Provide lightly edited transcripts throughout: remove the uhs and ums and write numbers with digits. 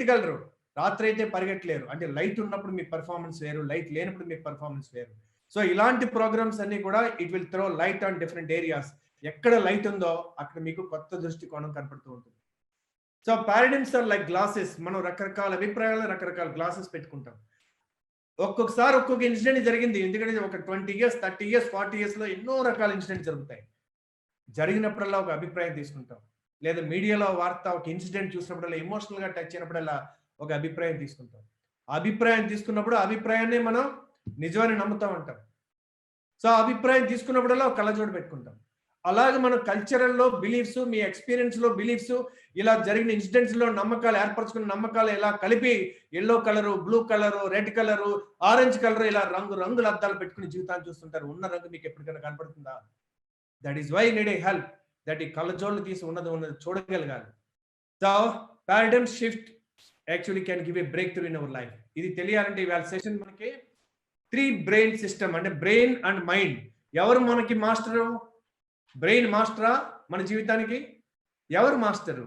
పరిగెట్టగలరు, రాత్రి అయితే పరిగెట్టలేరు. అంటే లైట్ ఉన్నప్పుడు మీ పర్ఫార్మెన్స్ వేరు, లైట్ లేనప్పుడు మీ పర్ఫార్మెన్స్ వేరు. సో ఇలాంటి ప్రోగ్రామ్స్ అన్ని కూడా it will throw light on different areas. ఎక్కడ లైట్ ఉందో అక్కడ మీకు కొత్త దృష్టికోణం కనపడుతూ ఉంటుంది. So paradigms are like glasses. మనం రకరకాల అభిప్రాయాలు, రకరకాల గ్లాసెస్ పెట్టుకుంటాం. ఒక్కొక్కసారి ఒక్కొక్క ఇన్సిడెంట్ జరిగింది. ఎందుకంటే ఒక 20 ఇయర్స్, 30 ఇయర్స్, 40 ఇయర్స్ లో ఎన్నో రకాల ఇన్సిడెంట్స్ జరుగుతాయి. జరిగినప్పుడల్లా ఒక అభిప్రాయం తీసుకుంటాం. లేదా మీడియాలో వార్త ఒక ఇన్సిడెంట్ చూసినప్పుడల్లా, ఎమోషనల్ గా టచ్ అయినప్పుడల్లా ఒక అభిప్రాయం తీసుకుంటాం. అభిప్రాయం తీసుకున్నప్పుడు అభిప్రాయాన్ని మనం నిజమని నమ్ముతూ ఉంటాం. సో అభిప్రాయం తీసుకున్నప్పుడల్లా ఒక కళ్ళజోడు పెట్టుకుంటాం. అలాగే మన కల్చరల్లో బిలీఫ్స్, మీ ఎక్స్పీరియన్స్ లో బిలీఫ్స్, ఇలా జరిగిన ఇన్సిడెంట్స్ లో నమ్మకాలు, ఏర్పరచుకున్న నమ్మకాలు ఇలా కలిపి yellow colour, blue colour, red colour, orange colour, ఇలా రంగుల అద్దాలు పెట్టుకుని జీవితాన్ని చూస్తుంటారు. ఉన్న రంగు మీకు ఎప్పటికైనా కనపడుతుందా? That is why need a help. That ఈ కళ్ళజోళ్ళు తీసి ఉన్నది చూడగలగాలి. So paradigm shift actually can give a breakthrough in our life. ఇది తెలియాలంటే ఇవాళ సెషన్ మనకి 3 బ్రెయిన్ సిస్టమ్, అంటే బ్రెయిన్ అండ్ మైండ్. ఎవరు మనకి మాస్టరు? బ్రెయిన్ మాస్టరా మన జీవితానికి? ఎవరు మాస్టరు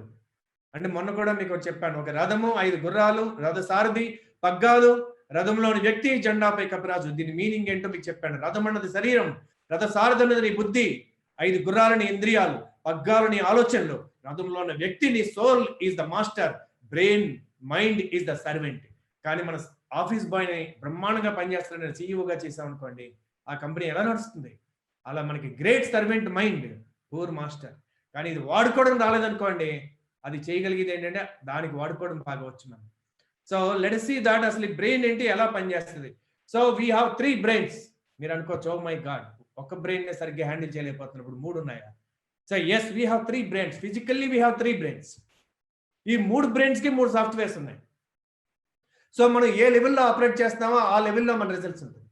అంటే మొన్న కూడా మీకు చెప్పాను. ఒక రథము, 5 గుర్రాలు, రథ సారథి, పగ్గాలు, రథంలోని వ్యక్తి, జెండాపై కపిరాజు. దీని మీనింగ్ ఏంటో మీకు చెప్పాను. రథం అన్నది శరీరం, రథ సారథి అన్నది నీ బుద్ధి, 5 గుర్రాలని ఇంద్రియాలు, పగ్గాలని ఆలోచనలు, రథంలో ఉన్న వ్యక్తి నీ soul is the master, brain mind is the servant. కానీ మన ఆఫీస్ బాయ్ ని బ్రహ్మాండంగా పనిచేస్తాడని సీఈఓగా చేసామనుకోండి, ఆ కంపెనీ ఎలా నడుస్తుంది? అలా మనకి great servant mind, poor master. కానీ ఇది వాడుకోవడం రాలేదనుకోండి, అది చేయగలిగేది ఏంటంటే దానికి వాడుకోవడం బాగవచ్చు మనం. So let us see that అసలు బ్రెయిన్ ఏంటి, ఎలా పనిచేస్తుంది. So we have 3 brains. మీరు అనుకోవచ్చు, ఓ మై గాడ్, ఒక బ్రెయిన్ సరిగ్గా హ్యాండిల్ చేయలేకపోతున్నప్పుడు 3 ఉన్నాయా? So yes, we have 3 brains. Physically we have 3 brains. ఈ 3 బ్రెయిన్స్ కి 3 సాఫ్ట్వేర్స్ ఉన్నాయి. సో మనం ఏ లెవెల్లో ఆపరేట్ చేస్తున్నామో ఆ లెవెల్లో మన రిజల్ట్స్ ఉంటుంది.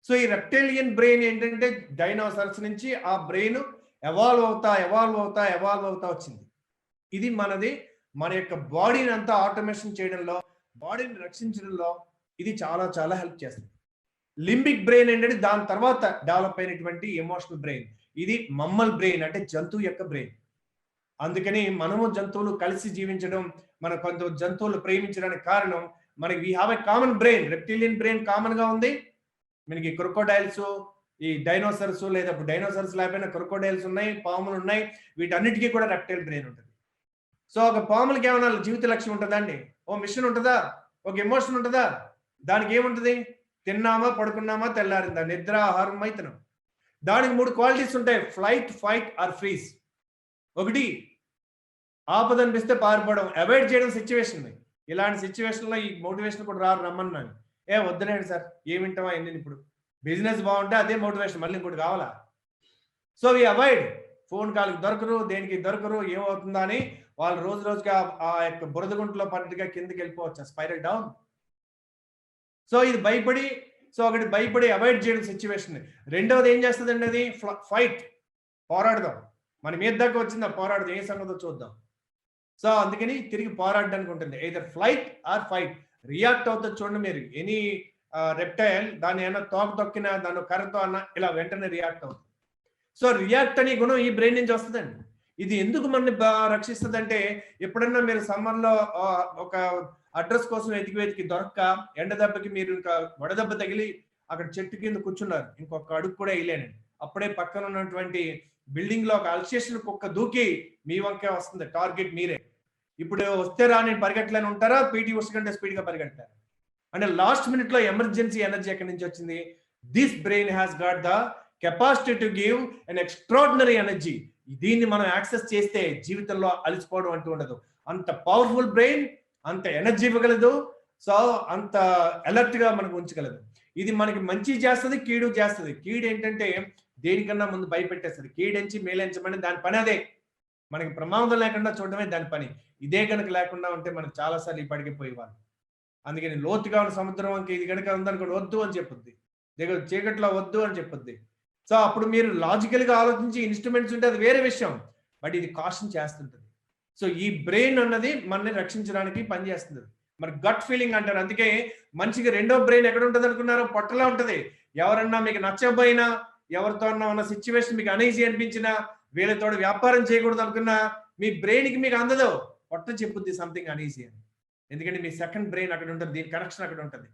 సో ఈ రెప్టేలియన్ బ్రెయిన్ ఏంటంటే డైనోసార్స్ నుంచి ఆ బ్రెయిన్ ఎవాల్వ్ అవుతా వచ్చింది. ఇది మనది. మన యొక్క బాడీని అంతా ఆటోమేషన్ చేయడంలో, బాడీని రక్షించడంలో ఇది చాలా చాలా హెల్ప్ చేస్తుంది. లింబిక్ బ్రెయిన్ ఏంటంటే దాని తర్వాత డెవలప్ అయినటువంటి ఎమోషనల్ బ్రెయిన్. ఇది మమ్మల్ బ్రెయిన్, అంటే జంతువు యొక్క బ్రెయిన్. అందుకని మనము జంతువులు కలిసి జీవించడం, మన కొంత జంతువులు ప్రేమించడానికి కారణం మనకి we have a common brain. Reptilian brain common గా ఉంది మనకి. క్రొకోడైల్స్, ఈ డైనోసర్స్, లేదా డైనోసర్స్ లేకపోయినా క్రొకోడైల్స్ ఉన్నాయి, పాములు ఉన్నాయి. వీటన్నిటికీ కూడా రెప్టైల్ బ్రెయిన్ ఉంటుంది. సో ఒక పాములకి ఏమన్నా జీవిత లక్ష్యం ఉంటుందా అండి? ఓ మిషన్ ఉంటుందా? ఒక ఎమోషన్ ఉంటుందా? దానికి ఏముంటుంది? తిన్నామా, పడుకున్నామా, తెల్లారిందా, నిద్ర, ఆహారం, మైతనం. దానికి 3 క్వాలిటీస్ ఉంటాయి: ఫ్లైట్, ఫైట్ ఆర్ ఫ్రీజ్. ఒకటి, ఆపద అనిపిస్తే పారిపోవడం, అవాయిడ్ చేయడం సిచ్యువేషన్. ఇలాంటి సిచ్యువేషన్ లో ఈ మోటివేషన్ కూడా రమ్మన్నాను. వద్దులేండి సార్, ఏం వింటామా ఎన్ని. ఇప్పుడు బిజినెస్ బాగుంటే అదే మోటివేషన్, మళ్ళీ ఇంకోటి కావాలా? So we avoid. ఫోన్ కాల్కి దొరకరు, దేనికి దొరకరు, ఏమవుతుందా అని వాళ్ళు రోజు రోజుగా ఆ యొక్క బురద గుంటలో పన్నట్టుగా కిందకి వెళ్ళిపోవచ్చు, స్పైరల్ డౌన్. సో ఇది భయపడి, ఒకటి భయపడి అవాయిడ్ చేయడం సిచ్యువేషన్. రెండవది ఏం చేస్తుందండి, అది ఫైట్, పోరాడదాం. మన మీద దాకా వచ్చిందా, పోరాడదాం, ఏ సంగతో చూద్దాం. సో అందుకని తిరిగి పోరాడడానికి ఉంటుంది. Either flight are fight. React అవుతుంది చూడండి మీరు. ఎనీ రెప్టైల్ దాన్ని ఏమన్నా తోక తొక్కినా, దాన్ని కర్రతో అన్నా ఇలా వెంటనే రియాక్ట్ అవుతుంది. సో రియాక్ట్ అనే గుణం ఈ బ్రెయిన్ నుంచి వస్తుందండి. ఇది ఎందుకు మనని రక్షిస్తుంది అంటే, ఎప్పుడన్నా మీరు సమ్మర్లో ఒక అడ్రస్ కోసం వెతికి దొరక్క, ఎండ దెబ్బకి మీరు ఇంకా వడదెబ్బ తగిలి అక్కడ చెట్టు కింద కూర్చున్నారు, ఇంకొక అడుగు కూడా వేయలేనండి. అప్పుడే పక్కన ఉన్నటువంటి బిల్డింగ్ లో ఒక అల్సేషన్ కుక్క దూకి మీ వంకే వస్తుంది, టార్గెట్ మీరే. ఇప్పుడు వస్తే రా నేను పరిగెట్టలేని ఉంటారా, పీటీ ఉష కంటే స్పీడ్ గా పరిగెడతారు. అంటే లాస్ట్ మినిట్ లో ఎమర్జెన్సీ ఎనర్జీ ఎక్కడి నుంచి వచ్చింది? This brain has got the capacity to give an extraordinary energy. దీన్ని మనం యాక్సెస్ చేస్తే జీవితంలో అలసిపోవడం అంటూ ఉండదు. అంత పవర్ఫుల్ బ్రెయిన్, అంత ఎనర్జీ ఇవ్వగలదు. సో అంత అలర్ట్ గా మనకు ఉంచగలదు. ఇది మనకి మంచి చేస్తుంది, కీడు చేస్తుంది. కీడు ఏంటంటే దేనికన్నా ముందు భయపెట్టేస్తుంది. కీడెంచి మేలెంచమని దాని పని అదే. మనకి ప్రమాదం లేకుండా చూడడమే దాని పని. ఇదే కనుక లేకుండా ఉంటే మనకు చాలాసార్లు ఇప్పటికే పోయేవాళ్ళు. అందుకని లోతుగా ఉన్న సముద్రం వంక ఇది కనుక ఉందనుకోండి, వద్దు అని చెప్పుద్ది. దగ్గర చీకట్లో వద్దు అని చెప్పుద్ది. సో అప్పుడు మీరు లాజికల్ గా ఆలోచించి ఇన్స్ట్రుమెంట్స్ ఉంటే అది వేరే విషయం, బట్ ఇది కాషన్ చేస్తుంటుంది. సో ఈ బ్రెయిన్ అన్నది మనని రక్షించడానికి పనిచేస్తుంది. మరి గట్ ఫీలింగ్ అంటారు. అందుకే మనిషికి రెండో బ్రెయిన్ ఎక్కడ ఉంటుంది అనుకున్నారో? పొట్టలో ఉంటది. ఎవరన్నా మీకు నచ్చకపోయినా, ఎవరితో అన్నా ఉన్న సిచ్యువేషన్ మీకు అనీజీ అనిపించినా, వీళ్ళతో వ్యాపారం చేయకూడదు అనుకున్నా, మీ బ్రెయిన్ కి మీకు అందదు, పొట్ట చెప్పుద్ది సంథింగ్ అనీజీ అని. ఎందుకంటే మీ సెకండ్ బ్రెయిన్ అక్కడ ఉంటుంది, దీని కనెక్షన్ అక్కడ ఉంటుంది.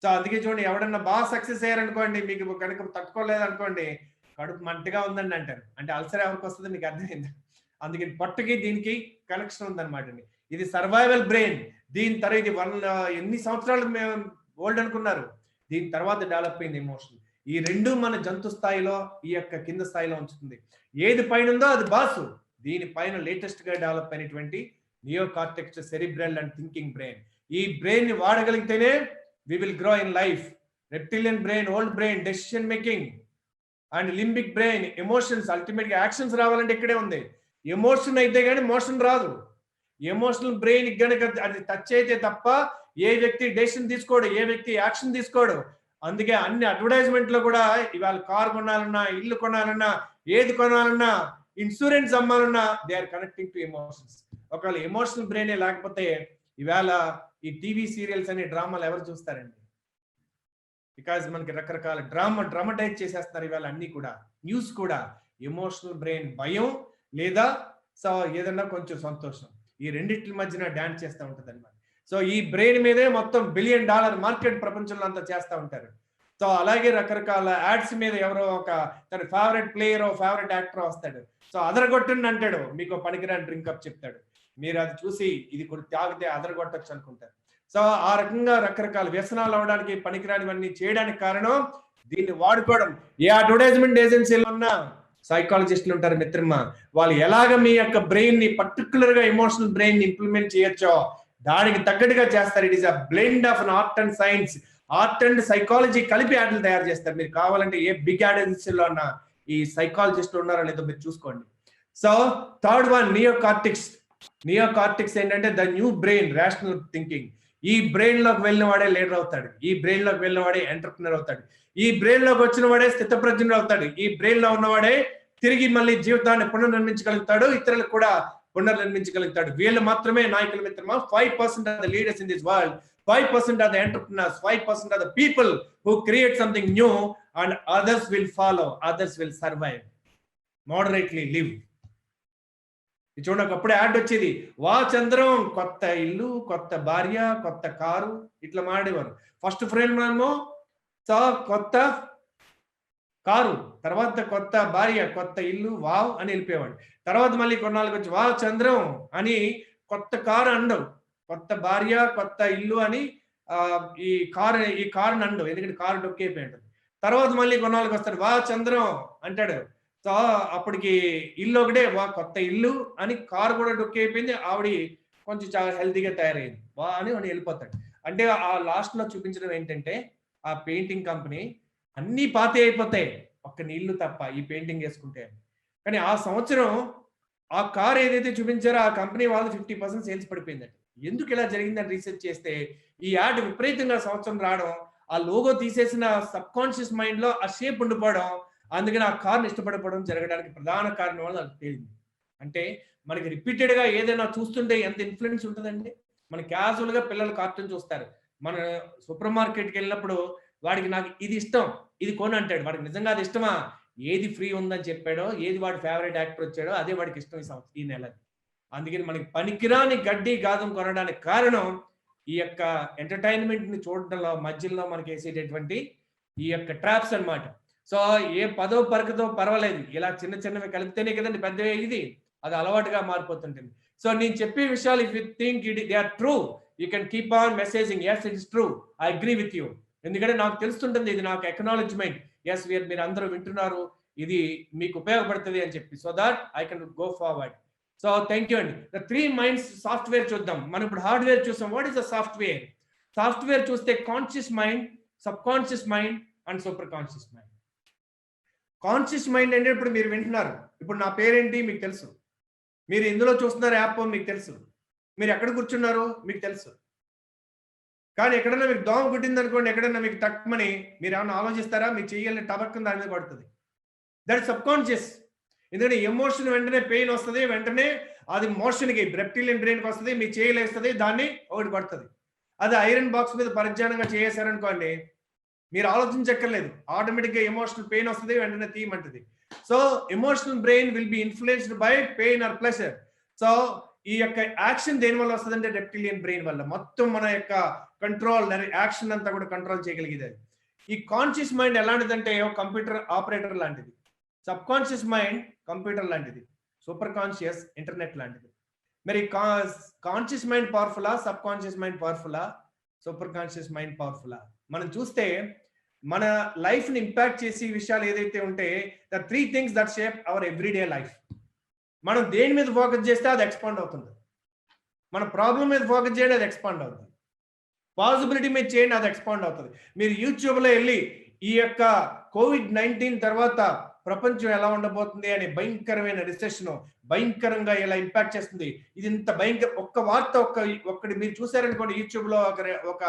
సో అందుకే చూడండి, ఎవడన్నా బాగా సక్సెస్ అయ్యారనుకోండి, మీకు కనుక తట్టుకోలేదు అనుకోండి, కడుపు మంటగా ఉందండి అంటారు. అంటే అల్సర్ ఎవరికి వస్తుంది మీకు అర్థమైంది. అందుకే పొట్టకి దీనికి కనెక్షన్ ఉందన్నమాట. ఇది సర్వైవల్ బ్రెయిన్. దీని తర్వాత ఇది ఎన్ని సంవత్సరాలు మేము ఓల్డ్ అనుకున్నారు, దీని తర్వాత డెవలప్ అయింది ఎమోషన్. ఈ రెండు మన జంతు స్థాయిలో ఈ యొక్క కింద స్థాయిలో ఉంచుతుంది. ఏది పైన ఉందో అది బాసు. దీనిపైన లేటెస్ట్ గా డెవలప్ అయినటువంటి neo cortex cerebral and thinking brain. ఈ బ్రెయిన్ ని వాడగలిగితేనే we will grow in life. Reptilian brain, old brain, decision making, and limbic brain, emotions, ultimate actions రావాలంటే ఇక్కడే ఉంది. ఎమోషన్ అయితే కానీ మోషన్ రాదు. ఎమోషనల్ బ్రెయిన్ గనక అది టచ్ అయితే తప్ప ఏ వ్యక్తి డెసిషన్ తీసుకోడు, ఏ వ్యక్తి యాక్షన్ తీసుకోడు. అందుకే అన్ని అడ్వర్టైజ్మెంట్ లో కూడా ఇవాళ కార్ కొనాలన్నా, ఇల్లు కొనాలన్నా, ఏది కొనాలన్నా, ఇన్సూరెన్స్ అమ్మాలన్నా they are connecting to emotions. ఒకవేళ ఎమోషనల్ బ్రెయిన్ లేకపోతే ఇవాళ ఈ టీవీ సీరియల్స్ అనే డ్రామాలు ఎవరు చూస్తారండి? బికాజ్ మనకి రకరకాల డ్రామటైజ్ చేసేస్తున్నారు ఇవాళ అన్ని కూడా. న్యూస్ కూడా ఎమోషనల్ బ్రెయిన్ భయం లేదా సో ఏదన్నా కొంచెం సంతోషం, ఈ రెండిట్ల మధ్యన డాన్స్ చేస్తూ ఉంటుంది అనమాట. సో ఈ బ్రెయిన్ మీదే మొత్తం $1 బిలియన్ మార్కెట్ ప్రపంచంలో అంతా చేస్తూ ఉంటారు. సో అలాగే రకరకాల యాడ్స్ మీద ఎవరో ఒక తన ఫేవరెట్ ప్లేయర్, ఫేవరెట్ యాక్టర్ వస్తాడు. సో అదరగొట్టండి అంటాడు, మీకు పనికిరాని డ్రింక్ అప్ చెప్తాడు. మీరు అది చూసి ఇది కూడా తాగితే అదరగొట్టచ్చు అనుకుంటారు. సో ఆ రకంగా రకరకాల వ్యసనాలు అవడానికి, పనికిరానివన్నీ చేయడానికి కారణం దీన్ని వాడుకోవడం. ఏ అడ్వర్టైజ్మెంట్ ఏజెన్సీలో ఉన్న సైకాలజిస్టులు ఉంటారు మిత్రమా, వాళ్ళు ఎలాగ మీ యొక్క బ్రెయిన్ ని పర్టికులర్ గా ఎమోషనల్ బ్రెయిన్ ని ఇంప్లిమెంట్ చేయొచ్చో దానికి తగ్గట్టుగా చేస్తారు. It is a blend of an art and science, art and psychology కలిపి యాడ్లు తయారు చేస్తారు. మీరు కావాలంటే ఏ బిగ్ యాడ్ ఏజెన్సీలో ఉన్న ఈ సైకాలజిస్టులు ఉన్నారో లేదో మీరు చూసుకోండి. So third one neocortex ఏంటంటే the new brain, rational thinking. ఈ బ్రెయిన్ లోకి వెళ్ళిన వాడే లీడర్ అవుతాడు, ఈ బ్రెయిన్ లోకి వెళ్ళిన వాడే ఎంటర్ప్రినర్ అవుతాడు, ఈ బ్రెయిన్ లోకి వచ్చిన వాడే స్థితప్రజ్ఞుడు అవుతాడు, ఈ బ్రెయిన్ లో ఉన్నవాడే తిరిగి మళ్ళీ జీవితాన్ని పునర్నిర్మించగలుగుతాడు, ఇతరులకు కూడా పునర్నిర్మించగలుగుతాడు. వీళ్ళు మాత్రమే నాయకుల మిత్రమా. 5% of the leaders in this world, 5% of the entrepreneurs, 5% of the people who create something new and others will follow, others will survive, moderately live. చూడండి, ఒకప్పుడు యాడ్ వచ్చేది, వా చంద్రం కొత్త ఇల్లు, కొత్త భార్య, కొత్త కారు, ఇట్లా మాడేవారు. ఫస్ట్ ఫ్రేమ్ ఏమో కొత్త కారు, తర్వాత కొత్త భార్య, కొత్త ఇల్లు, వావ్ అని వెళ్ళిపోయేవాడు. తర్వాత మళ్ళీ కొన్నాళ్ళకి వచ్చి వా చంద్రం అని కొత్త కారు అండవు, కొత్త భార్య, కొత్త ఇల్లు అని ఈ కారుని అండవు, ఎందుకంటే కారు డొక్కేపోయి ఉంటుంది. తర్వాత మళ్ళీ కొన్నాళ్ళకి వస్తాడు వా చంద్రం అంటాడు. సో అప్పటికి ఇల్లు ఒకటే, వా కొత్త ఇల్లు అని, కారు కూడా డొక్కి అయిపోయింది, ఆవిడ కొంచెం చాలా హెల్తీగా తయారైంది, వా అని వాడు వెళ్ళిపోతాడు. అంటే ఆ లాస్ట్ లో చూపించడం ఏంటంటే ఆ పెయింటింగ్ కంపెనీ అన్ని పాతే అయిపోతాయి, ఒక్క నీళ్లు తప్ప ఈ పెయింటింగ్ వేసుకుంటే. కానీ ఆ సంవత్సరం ఆ కార్ ఏదైతే చూపించారో ఆ కంపెనీ వాళ్ళు 50% సేల్స్ పడిపోయిందండి. ఎందుకు ఇలా జరిగిందని రీసెర్చ్ చేస్తే ఈ యాడ్ విపరీతంగా సంవత్సరం రావడం, ఆ లోగో తీసేసిన సబ్ కాన్షియస్ మైండ్ లో ఆ షేప్ ఉండిపోవడం, అందుకని ఆ కార్ని ఇష్టపడిపోవడం జరగడానికి ప్రధాన కారణం వల్ల నాకు తేలింది. అంటే మనకి రిపీటెడ్ గా ఏదైనా చూస్తుంటే ఎంత ఇన్ఫ్లుయెన్స్ ఉంటుందండి. మన క్యాజువల్ గా పిల్లలు కార్టూన్ చూస్తారు, మన సూపర్ మార్కెట్కి వెళ్ళినప్పుడు వాడికి నాకు ఇది ఇష్టం, ఇది కొని అంటాడు. వాడికి నిజంగా అది ఇష్టమా? ఏది ఫ్రీ ఉందని చెప్పాడో, ఏది వాడి ఫేవరెట్ యాక్టర్ వచ్చాడో అదే వాడికి ఇష్టం ఈ నెల. అందుకని మనకి పనికిరాని గడ్డి గాదం కొనడానికి కారణం ఈ యొక్క ఎంటర్టైన్మెంట్ ని చూడడంలో మధ్యలో మనకి వేసేటటువంటి ఈ యొక్క ట్రాప్స్ అన్నమాట. సో ఏ పదో పరకతో పర్వాలేదు, ఇలా చిన్న చిన్నవి కలిపితేనే కదండి పెద్దవి ఇది, అది అలవాటుగా మారిపోతుంటుంది. సో నేను చెప్పే విషయాలు if you think they are true, you can keep on messaging yes it is true, I agree with you. ఎందుకంటే నాకు తెలుస్తుంటుంది, ఇది నాకు ఎక్నాలజ్మెంట్, ఎస్ మీరు అందరూ వింటున్నారు, ఇది మీకు ఉపయోగపడుతుంది అని చెప్పి, so that I can go forward. So thank you అండి. ద 3 మైండ్స్ సాఫ్ట్వేర్ చూద్దాం. మనం ఇప్పుడు హార్డ్వేర్ చూసాం. What is the software? Software చూస్తే conscious mind, subconscious mind and super conscious mind. Conscious mind అంటే ఇప్పుడు మీరు వింటున్నారు, ఇప్పుడు నా పేరేంటి మీకు తెలుసు, మీరు ఇందులో చూస్తున్నారు యాప్ మీకు తెలుసు, మీరు ఎక్కడ కూర్చున్నారు మీకు తెలుసు. కానీ ఎక్కడన్నా మీకు దోమ కుట్టింది అనుకోండి, ఎక్కడన్నా మీకు తక్కువని మీరు ఏమన్నా ఆలోచిస్తారా? మీకు చెయ్యాలని టబక్కని దాని మీద పడుతుంది. That is sub conscious. ఎందుకంటే ఎమోషన్ వెంటనే పెయిన్ వస్తుంది, వెంటనే అది మోషన్కి రెప్టిలియన్ బ్రెయిన్కి వస్తుంది, మీ చేయలేస్తుంది, దాన్ని ఒకటి పడుతుంది. అది ఐరన్ బాక్స్ మీద పరిజ్ఞానంగా చేసారనుకోండి, మీరు ఆలోచించక్కర్లేదు, ఆటోమేటిక్గా ఎమోషనల్ పెయిన్ వస్తుంది, వెంటనే తీయమంటుంది. So emotional brain will be influenced by pain or pleasure. So ఈ యొక్క యాక్షన్ దేని వల్ల వస్తుందంటే రెప్టిలియన్ బ్రెయిన్ వల్ల. మొత్తం మన యొక్క కంట్రోల్ యాక్షన్ అంతా కూడా కంట్రోల్ చేయగలిగేది అది. ఈ కాన్షియస్ మైండ్ ఎలాంటిదంటే కంప్యూటర్ ఆపరేటర్ లాంటిది, సబ్ కాన్షియస్ మైండ్ కంప్యూటర్ లాంటిది, సూపర్ కాన్షియస్ ఇంటర్నెట్ లాంటిది. మరి కాన్షియస్ మైండ్ పవర్ఫుల్లా, సబ్ కాన్షియస్ మైండ్ పవర్ఫుల్లా, సూపర్ కాన్షియస్ మైండ్ పవర్ఫుల్లా? మనం చూస్తే మన లైఫ్ ని ఇంపాక్ట్ చేసే విషయాలు ఏదైతే ఉంటే the 3 things that shape our everyday life. మనం దేని మీద ఫోకస్ చేస్తే అది ఎక్స్పాండ్ అవుతుంది. మన ప్రాబ్లం మీద ఫోకస్ చేయండి, అది ఎక్స్పాండ్ అవుతుంది. పాసిబిలిటీ మీద చేయండి, అది ఎక్స్పాండ్ అవుతుంది. మీరు యూట్యూబ్లో వెళ్ళి ఈ యొక్క COVID-19 తర్వాత ప్రపంచం ఎలా ఉండబోతుంది అనే భయంకరమైన రిసెషన్ భయంకరంగా ఎలా ఇంపాక్ట్ చేస్తుంది, ఇది ఇంత భయంకర ఒక్క వార్త ఒక్కటి మీరు చూసారనుకోండి యూట్యూబ్లో ఒక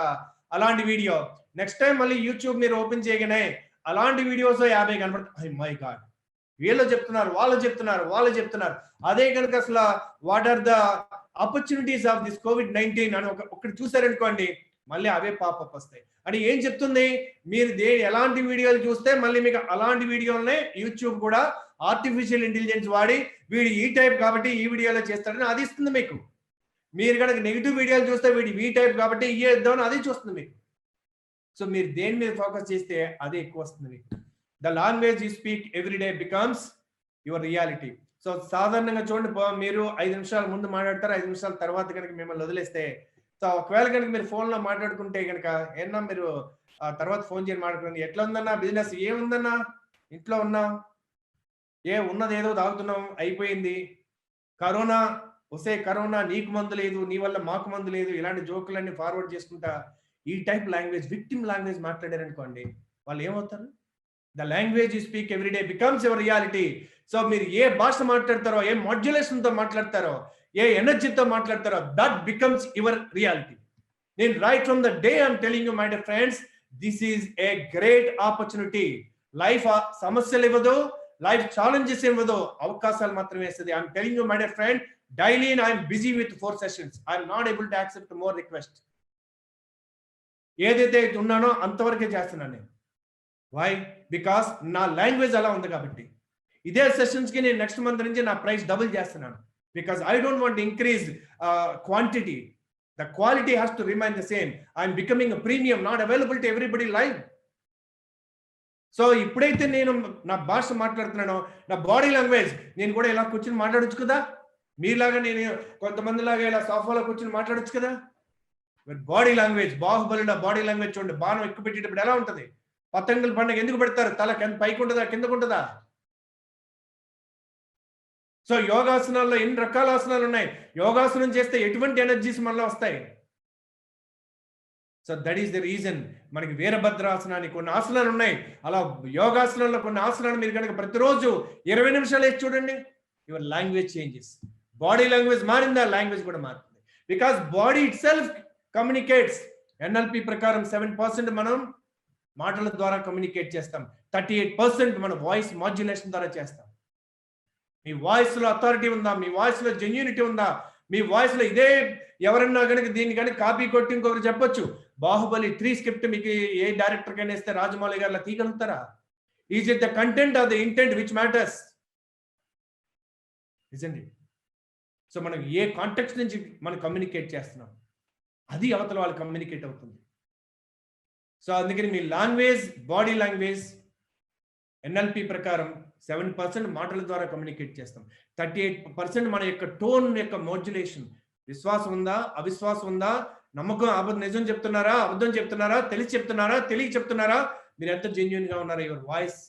అలాంటి వీడియో, నెక్స్ట్ టైం మళ్ళీ యూట్యూబ్ మీరు ఓపెన్ చేయగానే అలాంటి వీడియోస్ 50 కనబడతాయి. మై గాడ్, వీళ్ళు చెప్తున్నారు, వాళ్ళు చెప్తున్నారు. అదే కనుక అసలు what are the opportunities of this COVID-19 అని ఒకటి చూసారనుకోండి, మళ్ళీ అవే పాపప్ వస్తాయి. అని ఏం చెప్తుంది, మీరు ఎలాంటి వీడియోలు చూస్తే మళ్ళీ మీకు అలాంటి వీడియోలనే యూట్యూబ్ కూడా ఆర్టిఫిషియల్ ఇంటెలిజెన్స్ వాడి వీడు ఈ టైప్ కాబట్టి ఈ వీడియోలో చేస్తాడని అది ఇస్తుంది మీకు. మీరు కనుక నెగిటివ్ వీడియోలు చూస్తే వీడు ఈ టైప్ కాబట్టి ఇద్దామని అది చూస్తుంది మీకు. సో మీరు దేని మీద ఫోకస్ చేస్తే అదే ఎక్కువ వస్తుంది మీకు. The language you speak everyday becomes your reality. So సాధారణంగా చూడండి, మీరు 5 నిమిషాల ముందు మాట్లాడతారు, 5 నిమిషాల తర్వాత కనుక మిమ్మల్ని వదిలేస్తే, సో ఒకవేళ కనుక మీరు ఫోన్లో మాట్లాడుకుంటే కనుక ఏమన్నా మీరు తర్వాత ఫోన్ చేయని మాట్లాడుకోండి, ఎట్లా ఉందన్నా బిజినెస్, ఏముందన్నా ఇంట్లో ఉన్నాం, ఉన్నది ఏదో తాగుతున్నాం, అయిపోయింది, కరోనా కరోనా నీకు మందు లేదు, నీ వల్ల మాకు మందు లేదు, ఇలాంటి జోకులన్నీ ఫార్వర్డ్ చేసుకుంటా ఈ టైప్ లాంగ్వేజ్, విక్టిమ్ లాంగ్వేజ్ మాట్లాడారనుకోండి, వాళ్ళు ఏమవుతారు? The language you speak everyday becomes your reality. So మీరు ఏ భాష మాట్లాడతారో, ఏ మాడ్యులేషన్తో మాట్లాడతారో, ఏ ఎనర్జీతో మాట్లాడతారో, దట్ బికమ్స్ యువర్ రియాలిటీ. నేను right from the day I'm telling you my dear friends, this is a great opportunity. Life సమస్యలు ఇవ్వదు, లైఫ్ ఛాలెంజెస్ ఇవ్వదు, అవకాశాలు మాత్రమే ఇస్తుంది. I'm telling you my dear friend, daily I'm busy with 4 sessions. I'm not able to accept more requests. ఏదైతే ఉన్నానో అంతవరకే చేస్తున్నాను నేను. వై? బికాస్ నా లాంగ్వేజ్ అలా ఉంది కాబట్టి. ఇదే సెషన్స్ కి నేను నెక్స్ట్ మంత్ నుంచి నా ప్రైస్ డబుల్ చేస్తున్నాను. Because I don't want increase quantity, the quality has to remain the same. I'm becoming premium, not available to everybody live. So ఇప్పుడైతే నేను నా భాష మాట్లాడుతున్నానో, నా బాడీ లాంగ్వేజ్, నేను కూడా ఇలా కూర్చొని మాట్లాడొచ్చు కదా, మీలాగా నేను కొంతమంది లాగా ఇలా సోఫాలో కూర్చొని మాట్లాడొచ్చు కదా. బాడీ లాంగ్వేజ్, బాహుబలిలో బాడీ లాంగ్వేజ్ చూడండి, బాణం ఎక్కువ పెట్టేటప్పుడు ఎలా ఉంటుంది, పతంగుల పండుగ ఎందుకు పెడతారు, తల పైకి ఉంటుందా కిందకు ఉంటుందా? సో యోగాసనాల్లో ఎన్ని రకాల ఆసనాలు ఉన్నాయి, యోగాసనం చేస్తే ఎటువంటి ఎనర్జీస్ మనలో వస్తాయి. So that is the reason మనకి వీరభద్రాసనాన్ని కొన్ని ఆసనాలు ఉన్నాయి. అలా యోగాసనంలో కొన్ని ఆసనాలు మీరు కనుక ప్రతిరోజు 20 నిమిషాలు వేసి చూడండి, your language changes. Body language మారిందా, లాంగ్వేజ్ కూడా మారుతుంది. Because body it self communicates. NLP ప్రకారం 7% మనం మాటల ద్వారా కమ్యూనికేట్ చేస్తాం, 38% మన వాయిస్ మాడ్యులేషన్ ద్వారా చేస్తాం. మీ వాయిస్ లో అథారిటీ ఉందా, మీ వాయిస్ లో జెన్యూనిటీ ఉందా, మీ వాయిస్ లో ఇదే ఎవరన్నా కనుక దీన్ని కనుక కాపీ కొట్టి ఇంకొకరు చెప్పొచ్చు, బాహుబలి 3 స్క్రిప్ట్ మీకు ఏ డైరెక్టర్ కైనా ఇస్తే రాజమౌళి గారిలా తీయగలుగుతారా? Is it the content or the intent which matters? ఇజండి. సో మనం ఏ కాంటెక్స్ట్ నుంచి మనం కమ్యూనికేట్ చేస్తున్నాం, అది అవతల వాళ్ళు కమ్యూనికేట్ అవుతుంది. సో అందుకని మీ లాంగ్వేజ్, బాడీ లాంగ్వేజ్ ఎన్ఎల్పి ప్రకారం 7% మాటల ద్వారా కమ్యూనికేట్ చేస్తాం, 38% మన యొక్క టోన్ యొక్క మోడ్యులేషన్. విశ్వాసం ఉందా, అవిశ్వాసం ఉందా, నమ్మకం, నిజం చెప్తున్నారా, అబద్ధం చెప్తున్నారా, తెలిసి చెప్తున్నారా, తెలియ చెప్తున్నారా, మీరు ఎంత జెన్యూన్ గా ఉన్నారా, your voice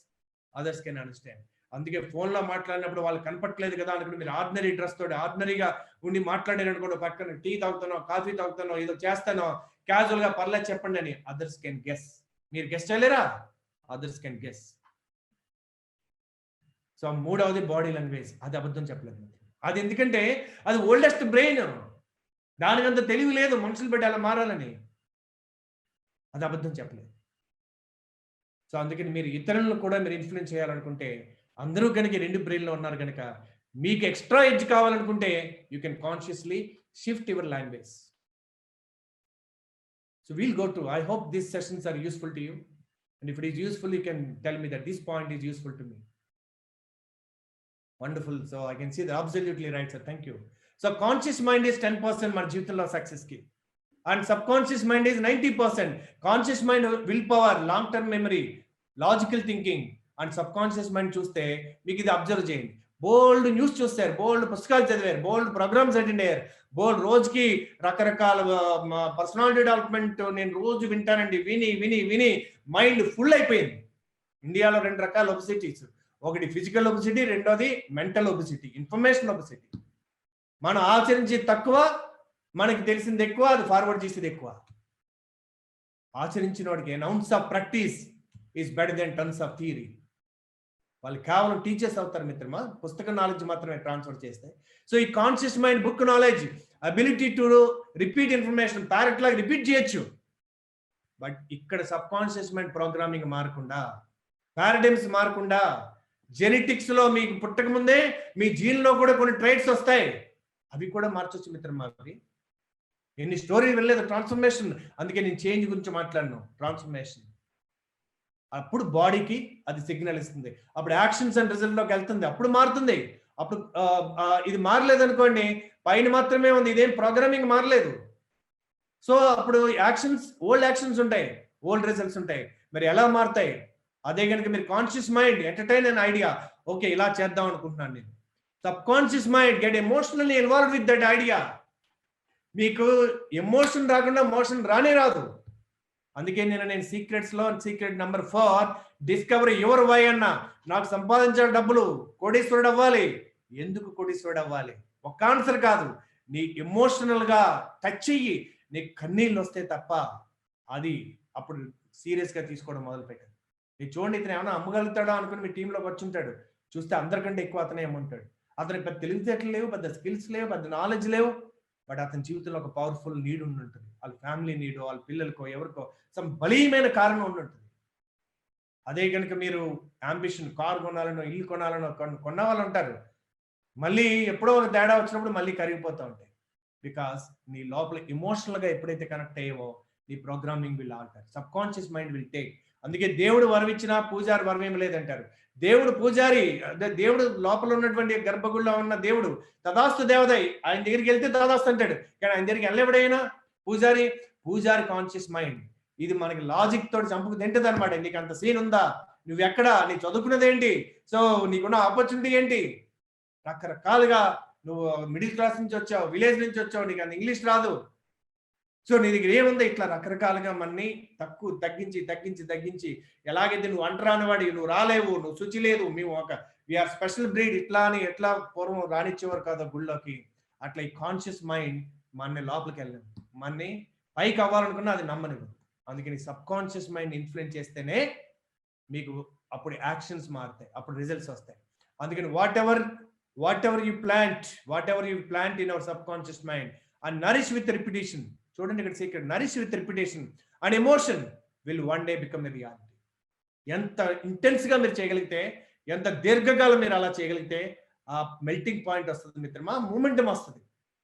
others can understand. అందుకే ఫోన్లో మాట్లాడినప్పుడు వాళ్ళు కనపట్లేదు కదా అనుకుంటే మీరు ఆర్డినరీ డ్రెస్ తోటి ఆర్డినరీగా ఉండి మాట్లాడారనుకోండి, పక్కన టీ తాగుతానో, కాఫీ తాగుతానో, ఏదో చేస్తానో, క్యాజువల్ గా పర్లేదు చెప్పండి అని, అదర్స్ కెన్ గెస్. మీరు గెస్ చేయలేరా, అదర్స్ కెన్ గెస్. సో 3వది బాడీ లాంగ్వేజ్, అది అబద్ధం చెప్పలేదు. అది ఎందుకంటే అది ఓల్డెస్ట్ బ్రెయిన్, దానికంత తెలివి లేదు మనుషులు పెట్టి అలా మారాలని, అది అబద్ధం చెప్పలేదు. సో అందుకని మీరు ఇతరులను కూడా మీరు ఇన్ఫ్లుయెన్స్ చేయాలనుకుంటే, అందరూ కనుక 2 బ్రెయిన్లో ఉన్నారు కనుక, మీకు ఎక్స్ట్రా ఎడ్జ్ కావాలనుకుంటే you can consciously shift your language. So we'll go to, I hope these sessions are useful to you, and if it is useful you can tell me that this point is useful to me. Wonderful. So I can see that absolutely right, sir. Thank you. So conscious mind is 10% మన జీవితంలో success కి, and subconscious mind is 90%. Conscious mind will power, long term memory, logical thinking. And subconscious mind చూస్తే మీకు ఇది observe చేయండి, బోల్డ్ news చూస్తారు, బోల్డ్ పుస్తకాలు చదివారు, బోల్డ్ ప్రోగ్రామ్స్ అటెండ్ అయ్యారు, బోల్డ్ రోజుకి రకరకాల పర్సనాలిటీ డెవలప్మెంట్ నేను రోజు వింటానండి, విని విని విని మైండ్ ఫుల్ అయిపోయింది. ఇండియాలో 2 రకాల ఒబిసిటీస్, ఒకటి ఫిజికల్ ఒబిసిటీ, రెండోది మెంటల్ ఒబిసిటీ, ఇన్ఫర్మేషన్ ఒబిసిటీ. మనం ఆచరించేది తక్కువ, మనకి తెలిసింది ఎక్కువ, అది ఫార్వర్డ్ చేసేది ఎక్కువ. ఆచరించిన వాడికి an ounce of practice is better than tons of theory. వాళ్ళు కేవలం టీచర్స్ అవుతారు మిత్రమా, పుస్తక నాలెడ్జ్ మాత్రమే ట్రాన్స్ఫర్ చేస్తే. సో ఈ conscious mind, book knowledge, ability to repeat information, parrot లాగా రిపీట్ చేయొచ్చు. బట్ ఇక్కడ సబ్ కాన్షియస్ మైండ్ ప్రోగ్రామింగ్ మారకుండా, పారాడిమ్స్ మారకుండా, జెనెటిక్స్ లో మీకు పుట్టక ముందే మీ జీన్ లో కూడా కొన్ని ట్రైట్స్ వస్తాయి, అవి కూడా మార్చొచ్చు మిత్రమా. అవి ఎన్ని స్టోరీ వెళ్ళలేదు ట్రాన్స్ఫర్మేషన్, అందుకే నేను చేంజ్ గురించి మాట్లాడను. ట్రాన్స్ఫర్మేషన్ అప్పుడు బాడీకి అది సిగ్నల్ ఇస్తుంది, అప్పుడు యాక్షన్స్ అండ్ రిజల్ట్ లోకి వెళ్తుంది, అప్పుడు మారుతుంది. అప్పుడు ఇది మారలేదు అనుకోండి, పైన మాత్రమే ఉంది, ఇదేం ప్రోగ్రామింగ్ మారలేదు. సో అప్పుడు యాక్షన్స్, ఓల్డ్ యాక్షన్స్ ఉంటాయి, ఓల్డ్ రిజల్ట్స్ ఉంటాయి. మరి ఎలా మారుతాయి? అదే కనుక మీరు conscious mind entertain an idea, okay ఇలా చేద్దాం అనుకుంటున్నాను నేను, subconscious mind get emotionally involve with that idea. మీకు ఎమోషన్ రాకుండా మోషన్ రానే రాదు. అందుకే నేను సీక్రెట్స్ లో secret number 4 discover your why అన్న. నాకు సంపాదించాలి డబ్బులు, కోటీశ్వరుడు అవ్వాలి. ఎందుకు కోటీశ్వరుడు అవ్వాలి? ఒక్క ఆన్సర్ కాదు, నీ ఎమోషనల్ గా టచ్ అయ్యి నీకు కన్నీళ్ళు వస్తే తప్ప అది అప్పుడు సీరియస్ గా తీసుకోవడం మొదలు పెట్టాడు. మీరు చూడండి, ఇతను ఏమైనా అమ్మగలుగుతాడా అనుకుని మీ టీంలోకి వచ్చి ఉంటాడు, చూస్తే అందరికంటే ఎక్కువ అతనే ఏమంటాడు. అతనికి పెద్ద తెలివితేటలు లేవు, పెద్ద స్కిల్స్ లేవు, పెద్ద నాలెడ్జ్ లేవు, బట్ అతని జీవితంలో ఒక పవర్ఫుల్ నీడ్ ఉండి ఉంటుంది. వాళ్ళ ఫ్యామిలీ నీడో, వాళ్ళ పిల్లలకో, ఎవరికో సమ్ బలీయమైన కారణం ఉండి ఉంటుంది. అదే కనుక మీరు అంబిషన్, కార్ కొనాలనో, ఇల్లు కొనాలనో కొన్న వాళ్ళు ఉంటారు, మళ్ళీ ఎప్పుడో ఒక తేడా వచ్చినప్పుడు మళ్ళీ కరిగిపోతూ ఉంటాయి. బికాస్ నీ లోపల ఎమోషనల్ గా ఎప్పుడైతే కనెక్ట్ అయ్యేవో నీ programming will alter, subconscious mind will take. అందుకే దేవుడు వరం ఇచ్చినా పూజారి వరం ఏమి లేదంటారు. దేవుడు పూజారి, దేవుడు లోపల ఉన్నటువంటి గర్భగుడిలో ఉన్న దేవుడు తదాస్తు దేవదై, ఆయన దగ్గరికి వెళ్తే తదాస్తు అంటాడు. కానీ ఆయన దగ్గరికి వెళ్ళేవాడైనా పూజారి కాన్షియస్ మైండ్. ఇది మనకి లాజిక్ తోటి చంపుకు తింటది అనమాట. నీకు అంత సీన్ ఉందా? నువ్వెక్కడ? నీ చదువుకున్నది ఏంటి? సో నీకున్న ఆపర్చునిటీ ఏంటి? రకరకాలుగా నువ్వు మిడిల్ క్లాస్ నుంచి వచ్చావు, విలేజ్ నుంచి వచ్చావు, నీకు అంత ఇంగ్లీష్ రాదు, సో నీ దగ్గర ఏముంది? ఇట్లా రకరకాలుగా మనని తగ్గించి ఎలాగైతే నువ్వు అంటరాని వాడి, నువ్వు రాలేవు, నువ్వు శుచి లేదు, మేము ఒక వీఆర్ స్పెషల్ బ్రీడ్, ఇట్లా అని ఎట్లా పూర్వం రానిచ్చేవారు కదా గుళ్ళోకి, అట్లా ఈ కాన్షియస్ మైండ్ మనని లోపలికి వెళ్ళదు, మనని పైకి అవ్వాలనుకున్నా అది నమ్మనివ్వదు. అందుకని సబ్ కాన్షియస్ మైండ్ ఇన్ఫ్లుయెన్స్ చేస్తేనే మీకు అప్పుడు యాక్షన్స్ మారుతాయి, అప్పుడు రిజల్ట్స్ వస్తాయి. అందుకని what ever you plant in our sub conscious mind and Nourish with repetition. చూడండి ఇక్కడ secret, Nourish with repetition and emotion will one day become a reality. ఎంత ఇంటెన్స్ గా మీరు చేయగలిగితే, ఎంత దీర్ఘకాలం మీరు అలా చేయగలిగితే ఆ మెల్టింగ్ పాయింట్ వస్తుంది మిత్రమా, మూమెంటం వస్తుంది.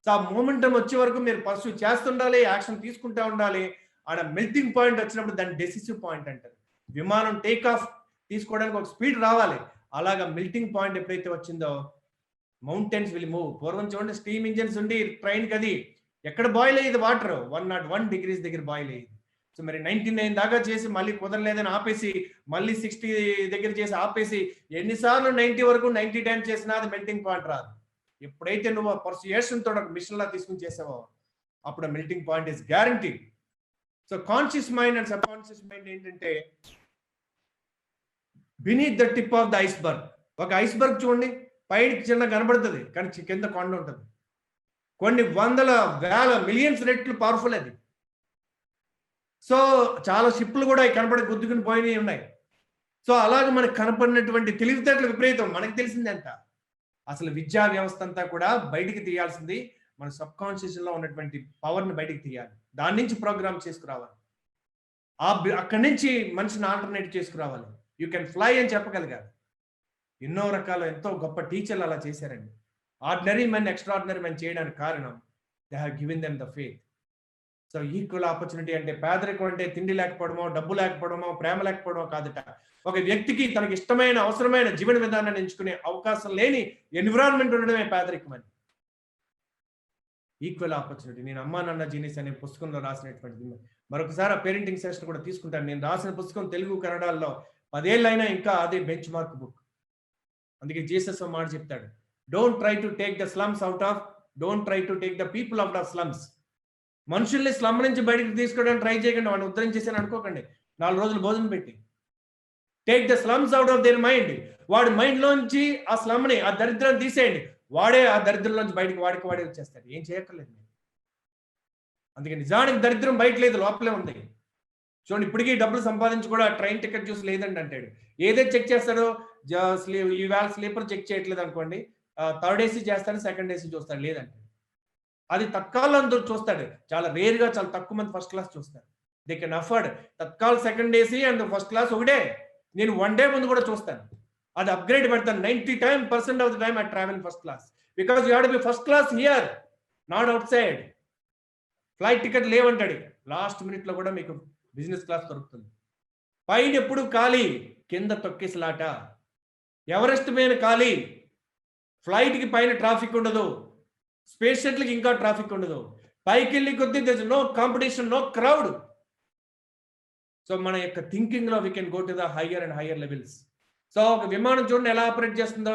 సో ఆ మూమెంటం వచ్చే వరకు మీరు పర్సూ చేస్తుండాలి, యాక్షన్ తీసుకుంటూ ఉండాలి. ఆడ మెల్టింగ్ పాయింట్ వచ్చినప్పుడు దాన్ని డెసిసివ్ పాయింట్ అంటారు. విమానం టేక్ ఆఫ్ తీసుకోవడానికి ఒక స్పీడ్ రావాలి, అలాగా మెల్టింగ్ పాయింట్ ఎప్పుడైతే వచ్చిందో మౌంటైన్స్ విల్ మూవ్. పూర్వం చూడండి స్టీమ్ ఇంజిన్స్ ఉండి ట్రైన్ కది ఎక్కడ బాయిల్ అయ్యేది వాటర్ 101 degrees దగ్గర బాయిల్ అయ్యేది. సో మరి 99 దాకా చేసి మళ్ళీ కుదరలేదని ఆపేసి, మళ్ళీ 60 దగ్గర చేసి ఆపేసి, ఎన్నిసార్లు 90 వరకు 90 టైమ్స్ చేసినా అది మెల్టింగ్ పాయింట్ రాదు. ఎప్పుడైతే నువ్వు పర్సుయేషన్ తోటి ఒక మిషన్ లా తీసుకుని చేసావో అప్పుడు melting point is guarantee. So conscious mind and subconscious mind ఏంటంటే beneath the tip of the iceberg. ఒక ఐస్బర్గ్ చూడండి, పైకి చిన్న కనబడుతుంది కానీ కింద కొండ ఉంటుంది, కొన్ని వందల వేల మిలియన్స్ రెట్లు పవర్ఫుల్ అది. సో చాలా షిప్లు కూడా కనపడి గుద్దుకుని పోయినవి ఉన్నాయి. సో అలాగే మనకు కనపడినటువంటి తెలివితేటలు విపరీతం. మనకు తెలిసింది ఎంత? అసలు విద్యా వ్యవస్థ అంతా కూడా బయటికి తీయాల్సింది మన సబ్ కాన్షియస్ లో ఉన్నటువంటి పవర్ ని బయటికి తీయాలి, దాని నుంచి ప్రోగ్రామ్ చేసుకురావాలి, అక్కడి నుంచి మనిషిని ఆల్టర్నేట్ చేసుకురావాలి. యూ కెన్ ఫ్లై అని చెప్పగలిగారు. ఎన్నో రకాల ఎంతో గొప్ప టీచర్లు అలా చేశారండి. ఆర్డినరీ మెన్ ఎక్స్ట్రాడినరీ మెన్ చేయడానికి కారణం they have given them the faith. So equal opportunity అంటే పేదరికం అంటే తిండి లేకపోవడమో, డబ్బు లేకపోవడమో, ప్రేమ లేకపోవడమో కాదట. ఒక వ్యక్తికి తనకి ఇష్టమైన అవసరమైన జీవన విధానాన్ని ఎంచుకునే అవకాశం లేని ఎన్విరాన్మెంట్ ఉండడమే పేదరికం అని. Equal opportunity. నేను అమ్మా నాన్న జీనియస్ అనే పుస్తకంలో రాసినటువంటిది. మరొకసారి ఆ పేరెంటింగ్ సెషన్ కూడా తీసుకుంటాను. నేను రాసిన పుస్తకం తెలుగు కన్నడలో 10 ఏళ్ళైనా ఇంకా అదే బెంచ్ మార్క్ బుక్. అందుకే జీసస్ ఒక మాట చెప్తాడు, don't try to take the slums out of, don't try to take the people out of slums. మనుషుల్ని స్లమ్ నుంచి బయటకు తీసుకోవడానికి ట్రై చేయకండి, వాడిని ఉద్ధరించేసాను అనుకోకండి 4 రోజులు భోజనం పెట్టి. Take the slums out of their mind. వాడి మైండ్ లోంచి ఆ స్లమ్ ని, ఆ దరిద్రాన్ని తీసేయండి. వాడే ఆ దరిద్రంలోంచి బయటకు వాడే వచ్చేస్తాడు. ఏం చేయక్కర్లేదు. అందుకే నిజానికి దరిద్రం బయట లేదు, లోపలే ఉంది. చూడండి, ఇప్పటికీ డబ్బులు సంపాదించి కూడా ట్రైన్ టికెట్ చూసి లేదండి అంటాడు. ఏదైతే చెక్ చేస్తాడో, ఈవేళ స్లీపర్ చెక్ చేయట్లేదు అనుకోండి, థర్డ్ ఏసీ చేస్తాడు, సెకండ్ ఏసీ చూస్తాడు, లేదంటే అది తత్కాల్ అందరూ చూస్తాడు. చాలా రేర్ గా, చాలా తక్కువ మంది ఫస్ట్ క్లాస్ చూస్తారు. They can afford Tatkal second AC and first class ఒకటే. నేను 1 డే ముందు కూడా చూస్తాను, అది అప్గ్రేడ్ పెడతాను. 90% of the time I travel first class because you have to be first class here, not outside. Flight ticket లేవంటాడు, last minute లో కూడా మీకు బిజినెస్ క్లాస్ దొరుకుతుంది. పైన ఎప్పుడు ఖాళీ, కింద తొక్కేసలాట. ఎవరెస్ట్ మీద ఖాళీ, ఫ్లైట్ కి పైన ట్రాఫిక్ ఉండదు, స్పేస్ షటిల్కి ఇంకా ట్రాఫిక్ ఉండదు. పైకి వెళ్ళి కొద్దీ this no competition, no crowd. So మన యొక్క థింకింగ్ లో we can go to the higher and higher levels. So ఒక విమానం చూడండి ఎలా ఆపరేట్ చేస్తుందో.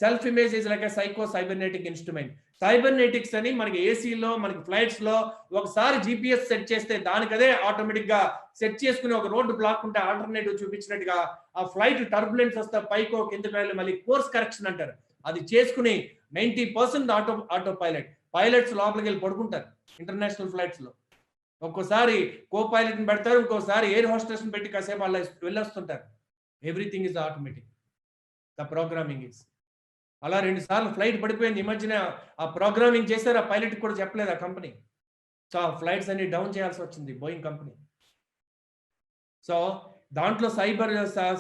Self image is like psycho cybernetic instrument. Cybernetics అని మనకి ఏసీలో, మనకి ఫ్లైట్స్ లో ఒకసారి జీపీఎస్ సెట్ చేస్తే దానికదే ఆటోమేటిక్ గా సెట్ చేసుకుని, ఒక రోడ్డు బ్లాక్ ఉంటే ఆల్టర్నేటివ్ చూపించినట్టుగా ఆ ఫ్లైట్ టర్బులెన్స్ వస్తే పైకో కిందకి వెళ్ళి మళ్ళీ కోర్స్ కరెక్షన్ అంటారు, అది చేసుకుని 90% ఆటో పైలట్స్ లోపలికి వెళ్ళి పడుకుంటారు ఇంటర్నేషనల్ ఫ్లైట్స్ లో. ఒక్కోసారి కో పైలట్ ని పెడతారు, ఇంకోసారి ఎయిర్ హోస్టెస్ ని పెట్టి కాసేపు అలా వెళ్ళొస్తుంటారు. Everything is automatic, the programming is. అలా 2 సార్లు ఫ్లైట్ పడిపోయింది. ఈ మధ్యన ఆ ప్రోగ్రామింగ్ చేశారు, ఆ పైలట్ కూడా చెప్పలేదు ఆ కంపెనీ. సో ఆ ఫ్లైట్స్ అన్ని డౌన్ చేయాల్సి వచ్చింది బోయింగ్ కంపెనీ. సో దాంట్లో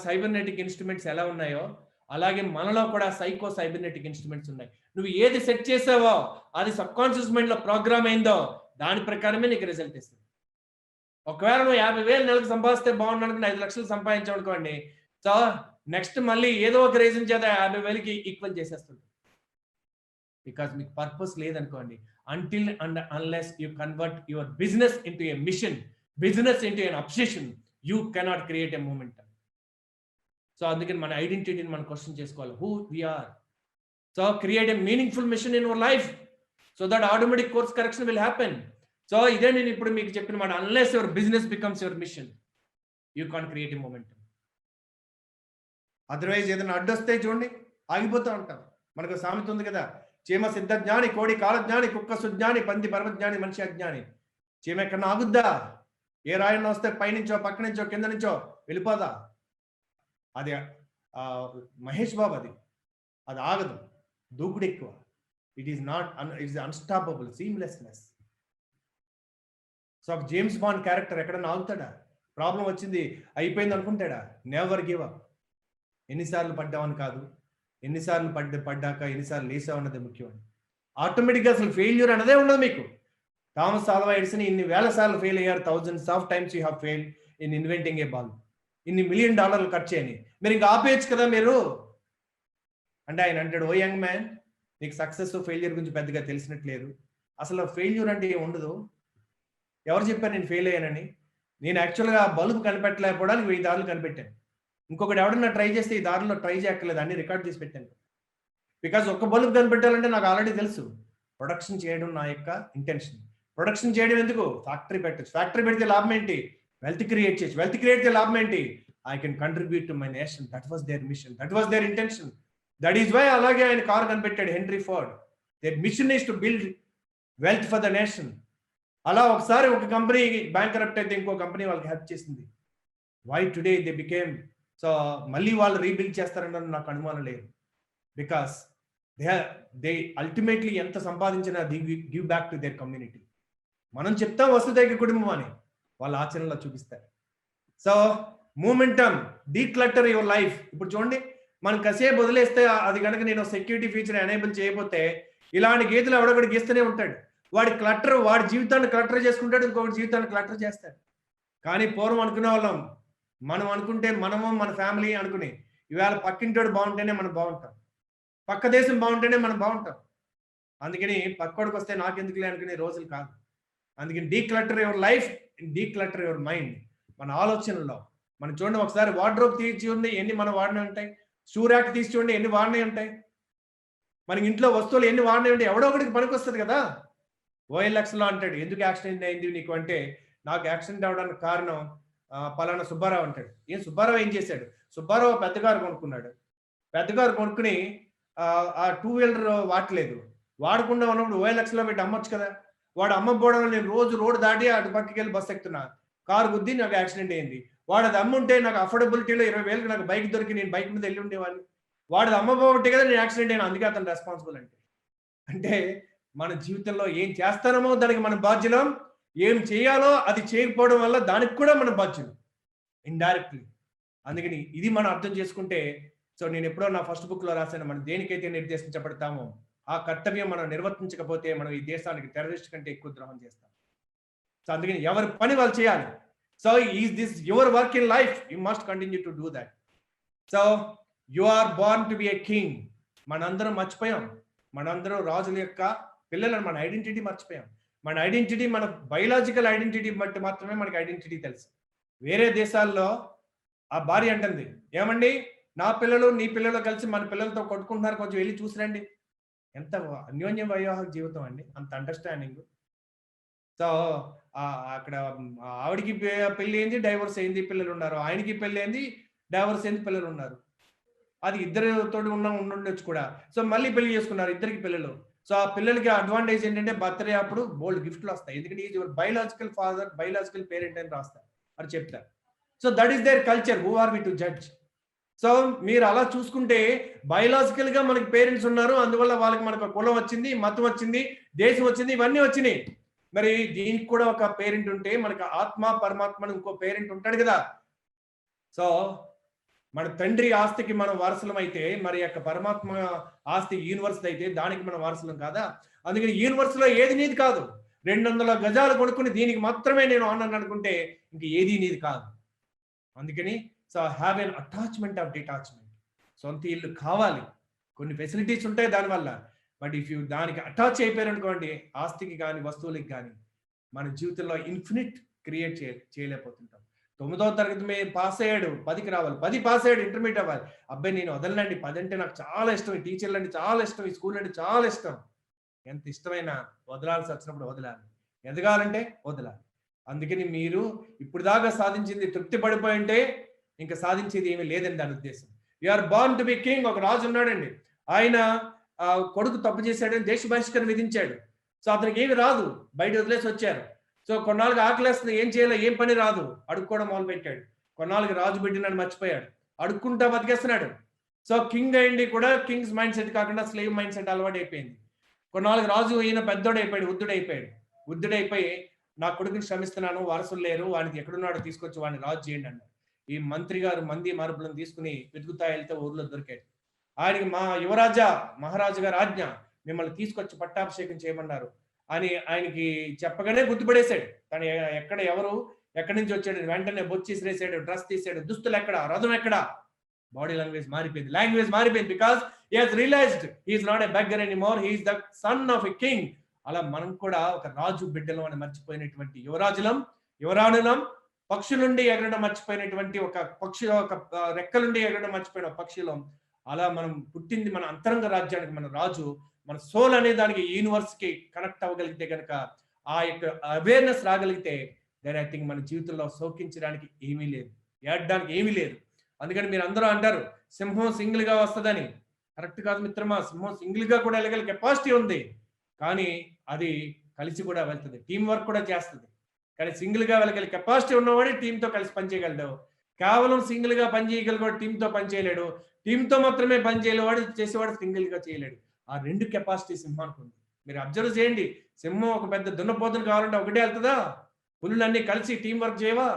సైబర్నెటిక్ ఇన్స్ట్రుమెంట్స్ ఎలా ఉన్నాయో అలాగే మనలో కూడా సైకో సైబర్నెటిక్ ఇన్స్ట్రుమెంట్స్ ఉన్నాయి. నువ్వు ఏది సెట్ చేసావో అది సబ్ కాన్షియస్ మైండ్ లో ప్రోగ్రామ్ అయిందో దాని ప్రకారమే నీకు రిజల్ట్ ఇస్తుంది. ఒకవేళ నువ్వు 50,000 నెలకు సంపాదిస్తే బాగుండు అనుకుని 5 లక్షలు సంపాదించావు, సో నెక్స్ట్ మళ్ళీ ఏదో ఒక రీజన్ చేత 50,000కి ఈక్వల్ చేసేస్తుంది. బికాస్ మీకు పర్పస్ లేదనుకోండి. Until and unless you convert your business into a mission, business into an obsession, you cannot create a moment. So అందుకని మన ఐడెంటిటీని మనం క్వశ్చన్ చేసుకోవాలి, who we are. So create a meaningful mission in your life so that automatic course correction will happen. So ఇదే నేను ఇప్పుడు మీకు చెప్పిన మాట, unless your business becomes your mission, you can create a moment. Otherwise ఏదైనా అడ్డొస్తే చూడండి ఆగిపోతూ ఉంటాం. మనకు సామెత ఉంది కదా, చీమ సిద్ధజ్ఞాని, కోడి కాలజ్ఞాని, కుక్క సుజ్ఞాని, పంది పరమజ్ఞాని, మనిషి అజ్ఞాని. చీమ ఎక్కడన్నా ఆగుద్దా? ఏ రాయన్న వస్తే పైనుంచో పక్క నుంచో కింద నుంచో వెళ్ళిపోదా? అది మహేష్ బాబు, అది ఆగదు, దూకుడు ఎక్కువ. It is not, it's unstoppable, seamlessness. So James Bond character ఎక్కడన్నా ఆగుతాడా? ప్రాబ్లం వచ్చింది అయిపోయింది అనుకుంటాడా? Never give up. ఎన్నిసార్లు పడ్డామని కాదు, ఎన్నిసార్లు పడ్డాక ఎన్నిసార్లు లేసామన్నది ముఖ్యం. ఆటోమేటిక్గా అసలు ఫెయిల్యూర్ అన్నదే ఉండదు మీకు. థామస్ ఆల్వా ఎడిసన్ ఇన్ని వేల సార్లు ఫెయిల్ అయ్యారు. Thousands of times you have failed in inventing A ball. ఇన్ని $1 million ఖర్చు చేయని మీరు ఇంకా ఆపేయచ్చు కదా మీరు అంటే. ఆయన అంటాడు, ఓ యంగ్ మ్యాన్, నీకు సక్సెస్ ఫెయిల్యూర్ గురించి పెద్దగా తెలిసినట్లేదు. అసలు ఫెయిల్యూర్ అంటే ఏం ఉండదు. ఎవరు చెప్పారు నేను ఫెయిల్ అయ్యానని? నేను యాక్చువల్గా బల్బు కనిపెట్టలేకపోవడానికి 1000 దారులు కనిపెట్టాను. ఇంకొకటి ఎవడన్నా ట్రై చేస్తే ఈ దారిలో ట్రై చేయక్కర్లేదు, అన్ని రికార్డ్ చేసి పెట్టాను. బికాజ్ ఒక్క బల్బు కనిపెట్టాలంటే నాకు ఆల్రెడీ తెలుసు. ప్రొడక్షన్ చేయడం నా యొక్క ఇంటెన్షన్. ప్రొడక్షన్ చేయడం ఎందుకు? ఫ్యాక్టరీ పెట్టచ్చు. ఫ్యాక్టరీ పెడితే లాభం ఏంటి? వెల్త్ క్రియేట్ చేయొచ్చు. వెల్త్ క్రియేట్ చేసే లాభం ఏంటి? I can contribute to my nation. That was their mission, that was their intention. That is why అలాగే ఆయన కార్ కనిపెట్టాడు, Henry Ford. Their mission is to build wealth for the nation. అలా ఒకసారి ఒక company bank corrupt అయితే ఇంకో company వాళ్ళకి help చేసింది. Why today they became, so మళ్ళీ వాళ్ళు రీబిల్డ్ చేస్తారన్న నాకు అనుమానం లేదు. బికాస్ దే అల్టిమేట్లీ ఎంత సంపాదించినా the give back to their community. మనం చెప్తాం వసుదైక కుటుంబం అని, వాళ్ళ ఆచరణలో చూపిస్తారు. So momentum, declutter your life. ఇప్పుడు చూడండి, మనం కాసేపు వదిలేస్తే అది కనుక నేను సెక్యూరిటీ ఫీచర్ ఎనేబుల్ చేయకపోతే ఇలాంటి గీతలు ఎవడొకటి గీస్తూనే ఉంటాడు. వాడి క్లటర్, వాడి జీవితాన్ని క్లటర్ చేసుకుంటాడు, ఇంకొకటి జీవితాన్ని క్లటర్ చేస్తాడు. కానీ పూర్వం అనుకునే వాళ్ళం, మనం అనుకుంటే మనము మన ఫ్యామిలీ అనుకుని, ఇవాళ పక్కింటోడు బాగుంటేనే మనం బాగుంటాం, పక్క దేశం బాగుంటేనే మనం బాగుంటాం. అందుకని పక్కోడికి వస్తే నాకెందుకులే అనుకునే రోజులు కాదు. అందుకని declutter your life, declutter your mind. మన ఆలోచనల్లో మనం చూడండి, ఒకసారి వార్డ్రోబ్ తీసి చూడండి ఎన్ని మనం వాడినవి ఉంటాయి. షూ ర్యాక్ తీసి చూడండి ఎన్ని వాడినవి ఉంటాయి. మనకి ఇంట్లో వస్తువులు ఎన్ని వాడినవి ఉంటాయి. ఎవడో ఒకటికి పనికి వస్తుంది కదా. ఓఎల్ఎక్స్లో అంటాడు, ఎందుకు యాక్సిడెంట్ అయింది నీకు అంటే, నాకు యాక్సిడెంట్ అవడానికి కారణం పలానా సుబ్బారావు అంటాడు. ఏం సుబ్బారావు ఏం చేశాడు? సుబ్బారావు పెద్ద కారు కొనుక్కున్నాడు. పెద్ద కారు కొనుక్కుని ఆ 2 వీలర్ వాడలేదు. వాడకుండా ఉన్నప్పుడు ఓఎల్ఎక్స్లో పెట్టి అమ్మొచ్చు కదా. వాడు అమ్మకపోవడం వల్ల నేను రోజు రోడ్డు దాటి అటు పక్కకి వెళ్ళి బస్సు ఎక్కుతున్నా, కారు గుద్ది నాకు యాక్సిడెంట్ అయింది. వాడు అది అమ్ముంటే నాకు అఫోర్డబిలిటీలో 20,000కి నాకు బైక్ దొరికి నేను బైక్ మీద వెళ్ళి ఉండేవాడిని. వాడు అమ్మపోబట్టే కదా నేను యాక్సిడెంట్ అయినా, అందుకే అతను రెస్పాన్సిబుల్. అంటే మన జీవితంలో ఏం చేస్తామో దానికి మనం బాధ్యులం, ఏం చేయాలో అది చేయకపోవడం వల్ల దానికి కూడా మనం బాధ్యులం ఇండైరెక్ట్లీ. అందుకని ఇది మనం అర్థం చేసుకుంటే, సో నేను ఎప్పుడో నా ఫస్ట్ బుక్ లో రాశాను, మనం దేనికైతే నిర్దేశించబడతామో ఆ కర్తవ్యం మనం నిర్వర్తించకపోతే మనం ఈ దేశానికి టెర్రరిస్ట్ కంటే ఎక్కువ ద్రోహం చేస్తాం. సో అందుకని ఎవరి పని వాళ్ళు చేయాలి. So is this your work in life, you must continue to do that. So you are born to be a king. మనందరం మర్చిపోయాం, మనందరం రాజుల యొక్క పిల్లలను, మన ఐడెంటిటీ మర్చిపోయాం. మన ఐడెంటిటీ మన బయలాజికల్ ఐడెంటిటీ బట్టి మాత్రమే మనకి ఐడెంటిటీ తెలుసు. వేరే దేశాల్లో ఆ భార్య అంటుంది, ఏమండి నా పిల్లలు నీ పిల్లలు కలిసి మన పిల్లలతో కొట్టుకుంటున్నారు, కొంచెం వెళ్ళి చూసిరండి. ఎంత అన్యోన్య వైవాహిక జీవితం అండి, అంత అండర్స్టాండింగ్. సో అక్కడ ఆవిడికి పెళ్లి అయింది, డైవర్స్ అయింది, పిల్లలు ఉన్నారు. ఆయనకి పెళ్లి అయింది, డైవర్స్ అయింది, పిల్లలు ఉన్నారు. అది ఇద్దరితో ఉండొచ్చు కూడా. సో మళ్ళీ పెళ్లి చేసుకున్నారు, ఇద్దరికి పిల్లలు. సో ఆ పిల్లలకి అడ్వాంటేజ్ ఏంటంటే బర్త్డే అప్పుడు బోల్డ్ గిఫ్ట్లు వస్తాయి, ఎందుకంటే is your biological father, biological parent అని రాస్తారు, అని చెప్తారు. So that is their culture, who are we to judge? So మీరు అలా చూసుకుంటే బయలాజికల్ గా మనకి పేరెంట్స్ ఉన్నారు, అందువల్ల వాళ్ళకి మనకు కులం వచ్చింది, మతం వచ్చింది, దేశం వచ్చింది, ఇవన్నీ వచ్చినాయి. మరి దీనికి కూడా ఒక పేరెంట్ ఉంటే మనకి ఆత్మ పరమాత్మ ఇంకో పేరెంట్ ఉంటాడు కదా. సో మన తండ్రి ఆస్తికి మనం వారసులం అయితే మరి యొక్క పరమాత్మ ఆస్తి యూనివర్స్ అయితే దానికి మనం వారసులం కాదా? అందుకని యూనివర్స్ లో ఏది నీది కాదు. 200 గజాలు కొనుక్కుని దీనికి మాత్రమే నేను ఆనని అనుకుంటే ఇంక ఏది నీది కాదు. అందుకని so have an attachment of detachment. సొంత ఇల్లు కావాలి, కొన్ని ఫెసిలిటీస్ ఉంటాయి దానివల్ల. బట్ ఇఫ్ యూ దానికి అటాచ్ అయిపోయారు అనుకోండి, ఆస్తికి కానీ వస్తువులకి కానీ, మన జీవితంలో ఇన్ఫినిట్ క్రియేట్ చేయలేకపోతుంటాం. 9వ తరగతి మీద పాస్ అయ్యాడు, 10కి రావాలి, 10 పాస్ అయ్యాడు, ఇంటర్మీడియట్ అవ్వాలి. అబ్బాయి నేను వదలనండి, 10 అంటే నాకు చాలా ఇష్టం, ఈ టీచర్లు అంటే చాలా ఇష్టం, ఈ స్కూల్ అంటే చాలా ఇష్టం. ఎంత ఇష్టమైనా వదలాల్సి వచ్చినప్పుడు వదలాలి, ఎదగాలంటే వదలాలి. అందుకని మీరు ఇప్పుడు దాకా సాధించింది తృప్తి పడిపోయి ఉంటే ఇంకా సాధించేది ఏమీ లేదని దాని ఉద్దేశం. You are born to be king. ఒక రాజు ఉన్నాడండి, ఆయన కొడుకు తప్పు చేశాడని దేశ బహిష్కరణ విధించాడు. సో అతనికి ఏమి రాదు, బయట వదిలేసి వచ్చారు. సో కొన్నాళ్ళకి ఆకలేస్తుంది, ఏం చేయాలో ఏం పని రాదు, అడుక్కోవడం మొదలు పెట్టాడు. కొన్నాళ్ళకి రాజు బిడ్డనని మర్చిపోయాడు, అడుక్కుంటా బతికేస్తున్నాడు. సో కింగ్ అయింది కూడా కింగ్స్ మైండ్ సెట్ కాకుండా స్లేవ్ మైండ్ సెట్ అలవాటు అయిపోయింది. కొన్నాళ్ళకి రాజు ఈయన పెద్దోడు అయిపోయాడు, వృద్ధుడైపోయి నా కొడుకుని శ్రమిస్తున్నాను, వారసులు లేరు, వానికి ఎక్కడున్నాడో తీసుకొచ్చి వాడిని రాజు చేయండి అన్నాడు. ఈ మంత్రి గారు మంది మార్పులను తీసుకుని వెతుకుతా వెళ్తే ఊర్లో దొరికాడు. ఆయనకి మా యువరాజా మహారాజు గారు ఆజ్ఞ, మిమ్మల్ని తీసుకొచ్చి పట్టాభిషేకం చేయమన్నారు అని ఆయనకి చెప్పగానే గుర్తుపడేశాడు. తను ఎక్కడి నుంచి వచ్చాడు, వెంటనే బొచ్చేసిరేసాడు, డ్రెస్ తీసాడు, దుస్తులు ఎక్కడ, రథం ఎక్కడ, బాడీ లాంగ్వేజ్ మారిపోయింది. Because he has realised he is not a beggar anymore, he is the son of a king. అలా మనం కూడా ఒక రాజు బిడ్డలం అని మర్చిపోయినటువంటి యువరాణులం, పక్షుల నుండి ఎగరడం మర్చిపోయినటువంటి ఒక రెక్కల నుండి ఎగరడం మర్చిపోయిన పక్షులం. అలా మనం పుట్టింది మన అంతరంగ రాజ్యానికి, మన రాజు, మన సోల్ అనే దానికి యూనివర్స్ కి కనెక్ట్ అవ్వగలిగితే కనుక, ఆ యొక్క అవేర్నెస్ రాగలిగితే, దెన్ ఐ థింక్ మన జీవితంలో శోకించడానికి ఏమీ లేదు, ఏడడానికి ఏమీ లేదు. అందుకని మీరు అందరూ అంటారు సింహం సింగిల్ గా వస్తుందని. కరెక్ట్ కాదు మిత్రమా, సింహం సింగిల్ గా కూడా వెళ్ళగల కెపాసిటీ ఉంది, కానీ అది కలిసి కూడా వెళ్తుంది, టీం వర్క్ కూడా చేస్తుంది. కానీ సింగిల్ గా వెళ్ళగల కెపాసిటీ ఉన్నవాడే టీంతో కలిసి పనిచేయగలడు. కేవలం సింగిల్ గా పనిచేయగలవాడు టీంతో పనిచేయలేడు, టీంతో మాత్రమే పనిచేయలేవాడు చేసేవాడు సింగిల్ గా చేయలేడు. ఆ 2 కెపాసిటీ సింహానికి ఉంది. మీరు అబ్జర్వ్ చేయండి, సింహం ఒక పెద్ద దున్నపోతును కావాలంటే ఒకటే వెళ్తుందా? పులులన్నీ కలిసి టీం వర్క్ చేయవా?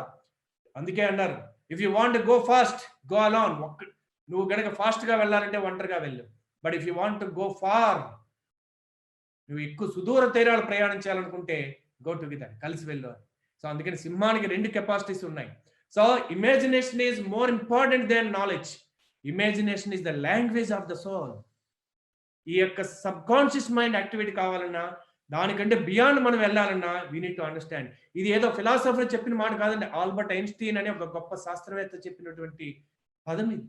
అందుకే అన్నారు, if you want go fast go alone. నువ్వు గనక ఫాస్ట్ గా వెళ్ళాలంటే ఒంటరిగా వెళ్ళు. But if you want go far, నువ్వు ఎక్కువ సుదూర తీరాలు ప్రయాణించాలనుకుంటే గో టుగెదర్, కలిసి వెళ్ళు. సో అందుకని సింహానికి 2 కెపాసిటీస్ ఉన్నాయి. So imagination is more important then knowledge. Imagination is the language of the soul. ఈ యొక్క సబ్ కాన్షియస్ మైండ్ యాక్టివేట్ కావాలన్నా, దానికంటే బియాండ్ మనం వెళ్ళాలన్నా వీ నీడ్ టు అండర్స్టాండ్. ఇది ఏదో ఫిలాసఫర్ చెప్పిన మాట కాదండి. ఆల్బర్ట్ ఐన్‌స్టీన్ అనే ఒక గొప్ప శాస్త్రవేత్త చెప్పినటువంటి పదం ఇది.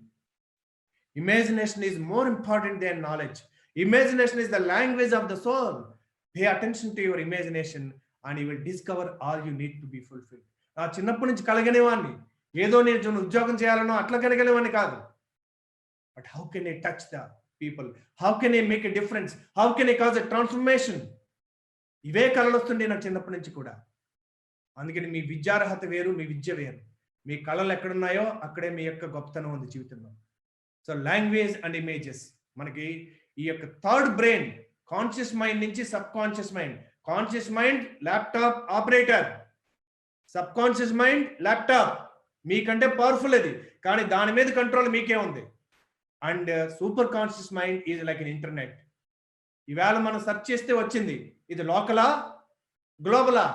Imagination is more important than knowledge. Imagination is the language of the soul. Pay attention to your imagination and you will discover all you need to be fulfil. నా చిన్నప్పటి నుంచి కలగనేవాడిని. ఏదో నేను ఉద్యోగం చేయాలనో అట్లా కలగనేవాడిని కాదు. But how can I touch the people? How can I make a difference? How can I cause a transformation? ఇవే కళలు వస్తుండే నాకు చిన్నప్పటి నుంచి కూడా. అందుకని మీ విద్యార్హత వేరు, మీ విద్య వేరు. మీ కళలు ఎక్కడున్నాయో అక్కడే మీ యొక్క గొప్పతనం ఉంది జీవితంలో. సో లాంగ్వేజ్ అండ్ ఇమేజెస్, మనకి ఈ యొక్క థర్డ్ బ్రెయిన్, కాన్షియస్ మైండ్ నుంచి sub conscious mind. Conscious mind laptop operator, sub conscious mind laptop. మీకంటే పవర్ఫుల్ అది, కానీ దాని మీద కంట్రోల్ మీకే ఉంది. And super conscious mind is like an internet. ఇవాళ మనం సెర్చ్ చేస్తే వచ్చింది. ఇది లోకలా, గ్లోబలా?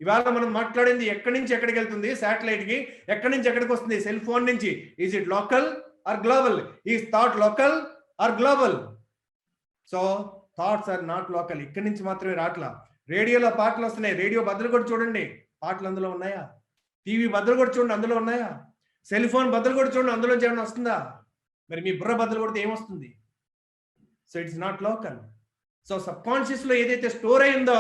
ఇవాళ మనం మాట్లాడింది ఎక్కడి నుంచి ఎక్కడికి వెళ్తుంది? శాటిలైట్ కి ఎక్కడి నుంచి ఎక్కడికి వస్తుంది? సెల్ ఫోన్ నుంచి. Is it local or global? Is thought local or global? So thoughts are not local. ఇక్కడి నుంచి మాత్రమే రాట్లా. రేడియోలో పాటలు వస్తున్నాయి. రేడియో బద్దలు కూడా చూడండి, పాటలు అందులో ఉన్నాయా? టీవీ బద్దలు కూడా చూడండి, అందులో ఉన్నాయా? సెల్ ఫోన్ బద్దలు కూడా చూడండి, అందులో ఏమైనా వస్తుందా? మరి మీ బుర్ర బద్దలు కొడితే ఏమొస్తుంది? So it's not local. So sub conscious లో ఏదైతే స్టోర్ అయిందో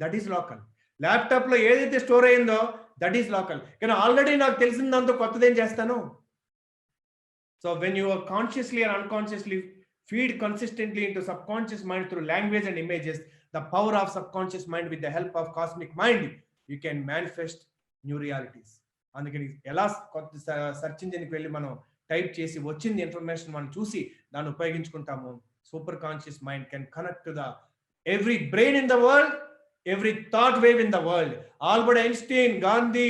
దట్ ఈస్ లోకల్. ల్యాప్టాప్ లో ఏదైతే స్టోర్ అయిందో దట్ ఈస్ లోకల్. కానీ ఆల్రెడీ నాకు తెలిసిన దాంతో కొత్తదేం చేస్తాను? So when you are consciously and unconsciously feed consistently into subconscious mind through language and images, the power of subconscious mind with the help of cosmic mind, you can manifest new realities. అందుకని ఎలా కొత్త search ఇంజిన్కి వెళ్ళి మనం type చేసి వచ్చింది information మనం చూసి దాన్ని ఉపయోగించుకుంటాము. Super conscious mind can connect to the every brain in the world, every thought wave in the world. Albert Einstein, Gandhi,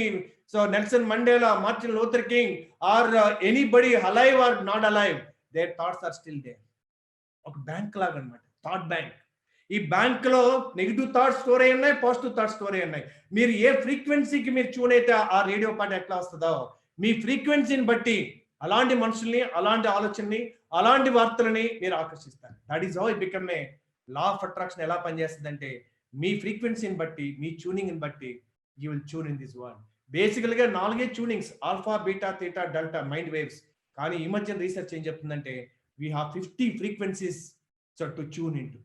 so Nelson Mandela, Martin Luther King, or anybody alive or not alive, their thoughts are still there. ఒక bank లాగా అనమాట, thought bank. ఈ bank లో negative thoughts store అయి ఉన్నాయి, positive thoughts store అయి ఉన్నాయి. మీరు ఏ ఫ్రీక్వెన్సీకి మీరు ట్యూన్ అయితే ఆ రేడియో పాట ఎట్లా వస్తుందో, మీ ఫ్రీక్వెన్సీని బట్టి అలాంటి మనుషుల్ని, అలాంటి ఆలోచనని, అలాంటి వార్తలని మీరు ఆకర్షిస్తారు. That is how it become a law of attraction. ఎలా పనిచేస్తుంది అంటే మీ ఫ్రీక్వెన్సీని బట్టి, మీ ట్యూనింగ్ ని బట్టి you will tune in this world. బేసికల్ గా 4 tunings: alpha, beta, theta, delta, mind waves. కానీ ఈ మధ్య రీసెర్చ్ ఏం చెప్తుందంటే we have 50 frequencies so to tune into.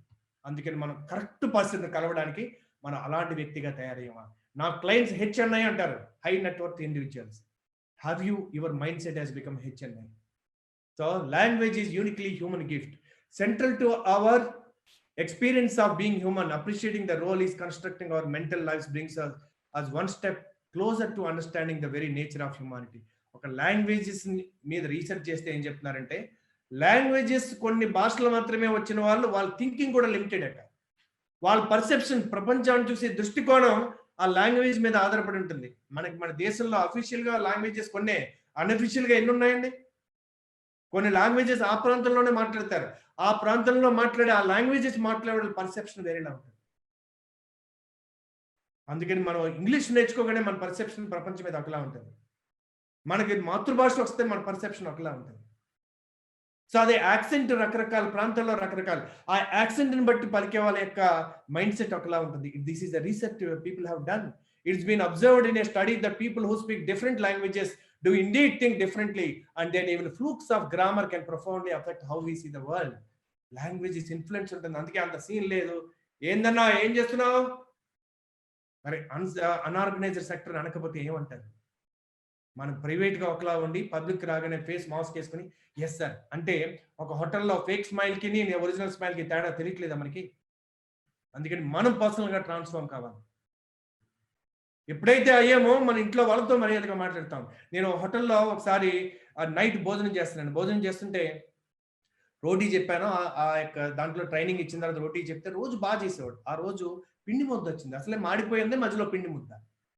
అందుకని మనం కరెక్ట్ పర్సన్ కలవడానికి మనం అలాంటి వ్యక్తిగా తయారయ్యామా? నా క్లయింట్స్ HNI అంటారు, high network individuals. Have you your mind set has become HNI? So language is uniquely human gift, central to our experience of being human. Appreciating the role is constructing our mental lives brings us as one step closer to understanding the very nature of humanity. ఒక languages మీద research చేస్తే ఏం చెప్తున్నారంటే, languages కొన్ని భాషలు మాత్రమే వచ్చిన వాళ్ళ థింకింగ్ కూడా లిమిటెడ్ అట. వాళ్ళ పర్సెప్షన్, ప్రపంచాన్ని చూసే దృష్టికోణం ఆ లాంగ్వేజ్ మీద ఆధారపడి ఉంటుంది. మన దేశంలో అఫీషియల్ గా లాంగ్వేజెస్ కొన్ని, అన్అఫీషియల్ గా ఎన్ని ఉన్నాయండి? కొన్ని లాంగ్వేజెస్ ఆ ప్రాంతంలోనే మాట్లాడతారు. ఆ ప్రాంతంలో మాట్లాడే ఆ లాంగ్వేజెస్ మాట్లాడే పర్సెప్షన్ వేరేలా ఉంటుంది. అందుకని మనం ఇంగ్లీష్ నేర్చుకోగానే మన పర్సెప్షన్ ప్రపంచం మీద ఒకలా ఉంటుంది. మనకి మాతృభాష వస్తే మన పర్సెప్షన్ ఒకలా ఉంటుంది. సో అదే యాక్సెంట్ రకరకాల ప్రాంతాల్లో రకరకాల, ఆ యాక్సెంట్ ని బట్టి పలికే వాళ్ళ యొక్క మైండ్ సెట్ ఒకలా ఉంటుంది. This is the research people have done. It's been observed in a study that people who speak different languages do indeed think differently, and then even flukes of grammar can profoundly affect how we see the world. Language is influence ఉంటుంది. అందుకే అంత scene లేదు. ఏందన్నా ఏం చేస్తున్నావు మరి unorganised sector అనకపోతే ఏమంటారు? మనం ప్రైవేట్ గా ఒకలా ఉండి పబ్లిక్ రాగానే ఫేస్ మాస్క్ వేసుకుని ఎస్ సార్ అంటే ఒక హోటల్లో ఫేక్ స్మైల్ కి ఒరిజినల్ స్మైల్ కి తేడా తెలియట్లేదా మనకి? అందుకని మనం పర్సనల్ గా ట్రాన్స్ఫార్మ్ కావాలి. ఎప్పుడైతే అయ్యామో మన ఇంట్లో వాళ్ళతో మర్యాదగా మాట్లాడతాం. నేను హోటల్లో ఒకసారి నైట్ భోజనం చేస్తుంటే రోటీ చెప్పాను. ఆ యొక్క దాంట్లో ట్రైనింగ్ ఇచ్చిన తర్వాత రోటీ చెప్తే రోజు బాగా చేసేవాడు. ఆ రోజు పిండి ముద్ద వచ్చింది, అసలే మాడిపోయింది, మధ్యలో పిండి ముద్ద.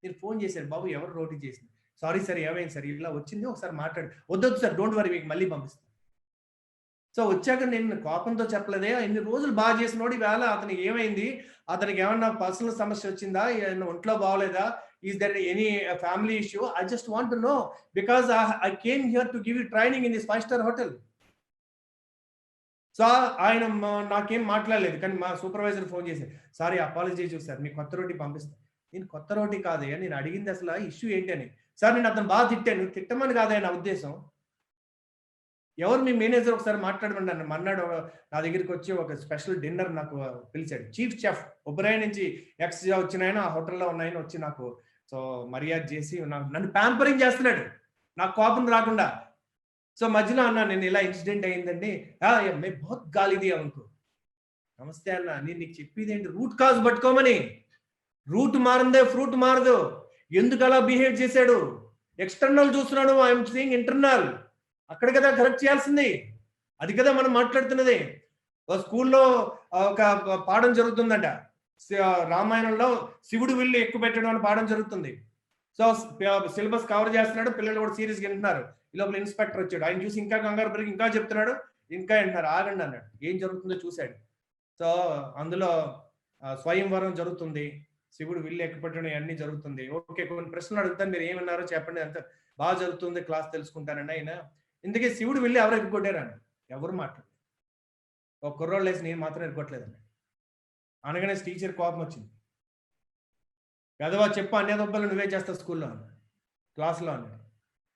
నేను ఫోన్ చేశాను, బాబు ఎవరు రోటీ చేసింది? సారీ సార్, ఏమైంది సార్, ఇలా వచ్చింది, ఒకసారి మాట్లాడు. వద్దొద్దు సార్, డోంట్ వరీ, మీకు మళ్ళీ పంపిస్తాను. సో వచ్చాక నేను కోపంతో చెప్పలేదే, ఇన్ని రోజులు బాగా చేసినోడు ఈవేళ అతనికి ఏమైంది, అతనికి ఏమన్నా పర్సనల్ సమస్య వచ్చిందా, ఒంట్లో బాగోలేదా, is there any family issue? I just want to know because I came here to give you training in this 5-star hotel. So ఆయన నాకేం మాట్లాడలేదు, కానీ మా సూపర్వైజర్ ఫోన్ చేశారు, సారీ అపాలజీ చూసారు, మీకు కొత్త రోటీ పంపిస్తాను. నేను కొత్త రోటీ కాదయ్యా, నేను అడిగింది అసలు ఇష్యూ ఏంటి అని. సార్ నేను అతను బాగా తిట్టాను. తిట్టమని కాదయ్యా నా ఉద్దేశం. ఎవరు మీ మేనేజర్ ఒకసారి మాట్లాడమని నన్ను మన్నాడు. నా దగ్గరికి వచ్చి ఒక స్పెషల్ డిన్నర్ నాకు పిలిచాడు. చీఫ్ చెఫ్ ఒబెరాయ్ నుంచి ఎక్స్ వచ్చిన ఆయన, ఆ హోటల్లో ఉన్నాయని వచ్చి నాకు సో మర్యాద చేసి నన్ను ప్యాంపరింగ్ చేస్తున్నాడు, నాకు కోపం రాకుండా. సో మధ్యలో అన్నా, నేను ఇలా ఇన్సిడెంట్ అయిందండి, మే బహుత్ గాలి దియా ఉनको. నమస్తే అన్న, నేను నీకు చెప్పేది ఏంటి, రూట్ కాజ్ పట్టుకోమని. రూట్ మారిందే ఫ్రూట్ మారదు. ఎందుకు అలా బిహేవ్ చేశాడు? ఎక్స్టర్నల్ చూస్తున్నాడు, ఐఎమ్ సీయింగ్ ఇంటర్నల్. అక్కడ కదా కరెక్ట్ చేయాల్సింది, అది కదా మనం మాట్లాడుతున్నది. స్కూల్లో ఒక పాఠం జరుగుతుందంట, రామాయణంలో శివుడు విల్లు ఎక్కువ పెట్టడం అని పాఠం జరుగుతుంది. సో సిలబస్ కవర్ చేస్తున్నాడు, పిల్లలు కూడా సీరియస్గా వింటున్నారు. ఈ లోపల ఇన్స్పెక్టర్ వచ్చాడు, ఆయన చూసి ఇంకా కంగారు పెరిగి ఇంకా చెప్తున్నాడు, ఇంకా వింటున్నారు. ఆగండి అన్నాడు. ఏం జరుగుతుందో చూశాడు. సో అందులో స్వయంవరం జరుగుతుంది, శివుడు విల్లు ఎక్కుపెట్టడం అన్ని జరుగుతుంది. ఓకే, కొన్ని ప్రశ్నలు అడుగుతాను, మీరు ఏమన్నారో చెప్పండి. అంత బాగా జరుగుతుంది, క్లాస్ తెలుసుకుంటానండి. ఆయన ఇందుకే శివుడు విల్లు ఎవరు ఎక్కుకొట్టారండి? ఎవరు మాట్లాడు. ఒక కుర్రోళ్ళు వేసి నేను మాత్రం ఎక్కుకోవట్లేదండి అనగానే టీచర్ కోపం వచ్చింది. గదవా చెప్పు, అన్య దొబ్బలు నువ్వే చేస్తావు స్కూల్లో అన్నాడు, క్లాస్లో అన్నాడు.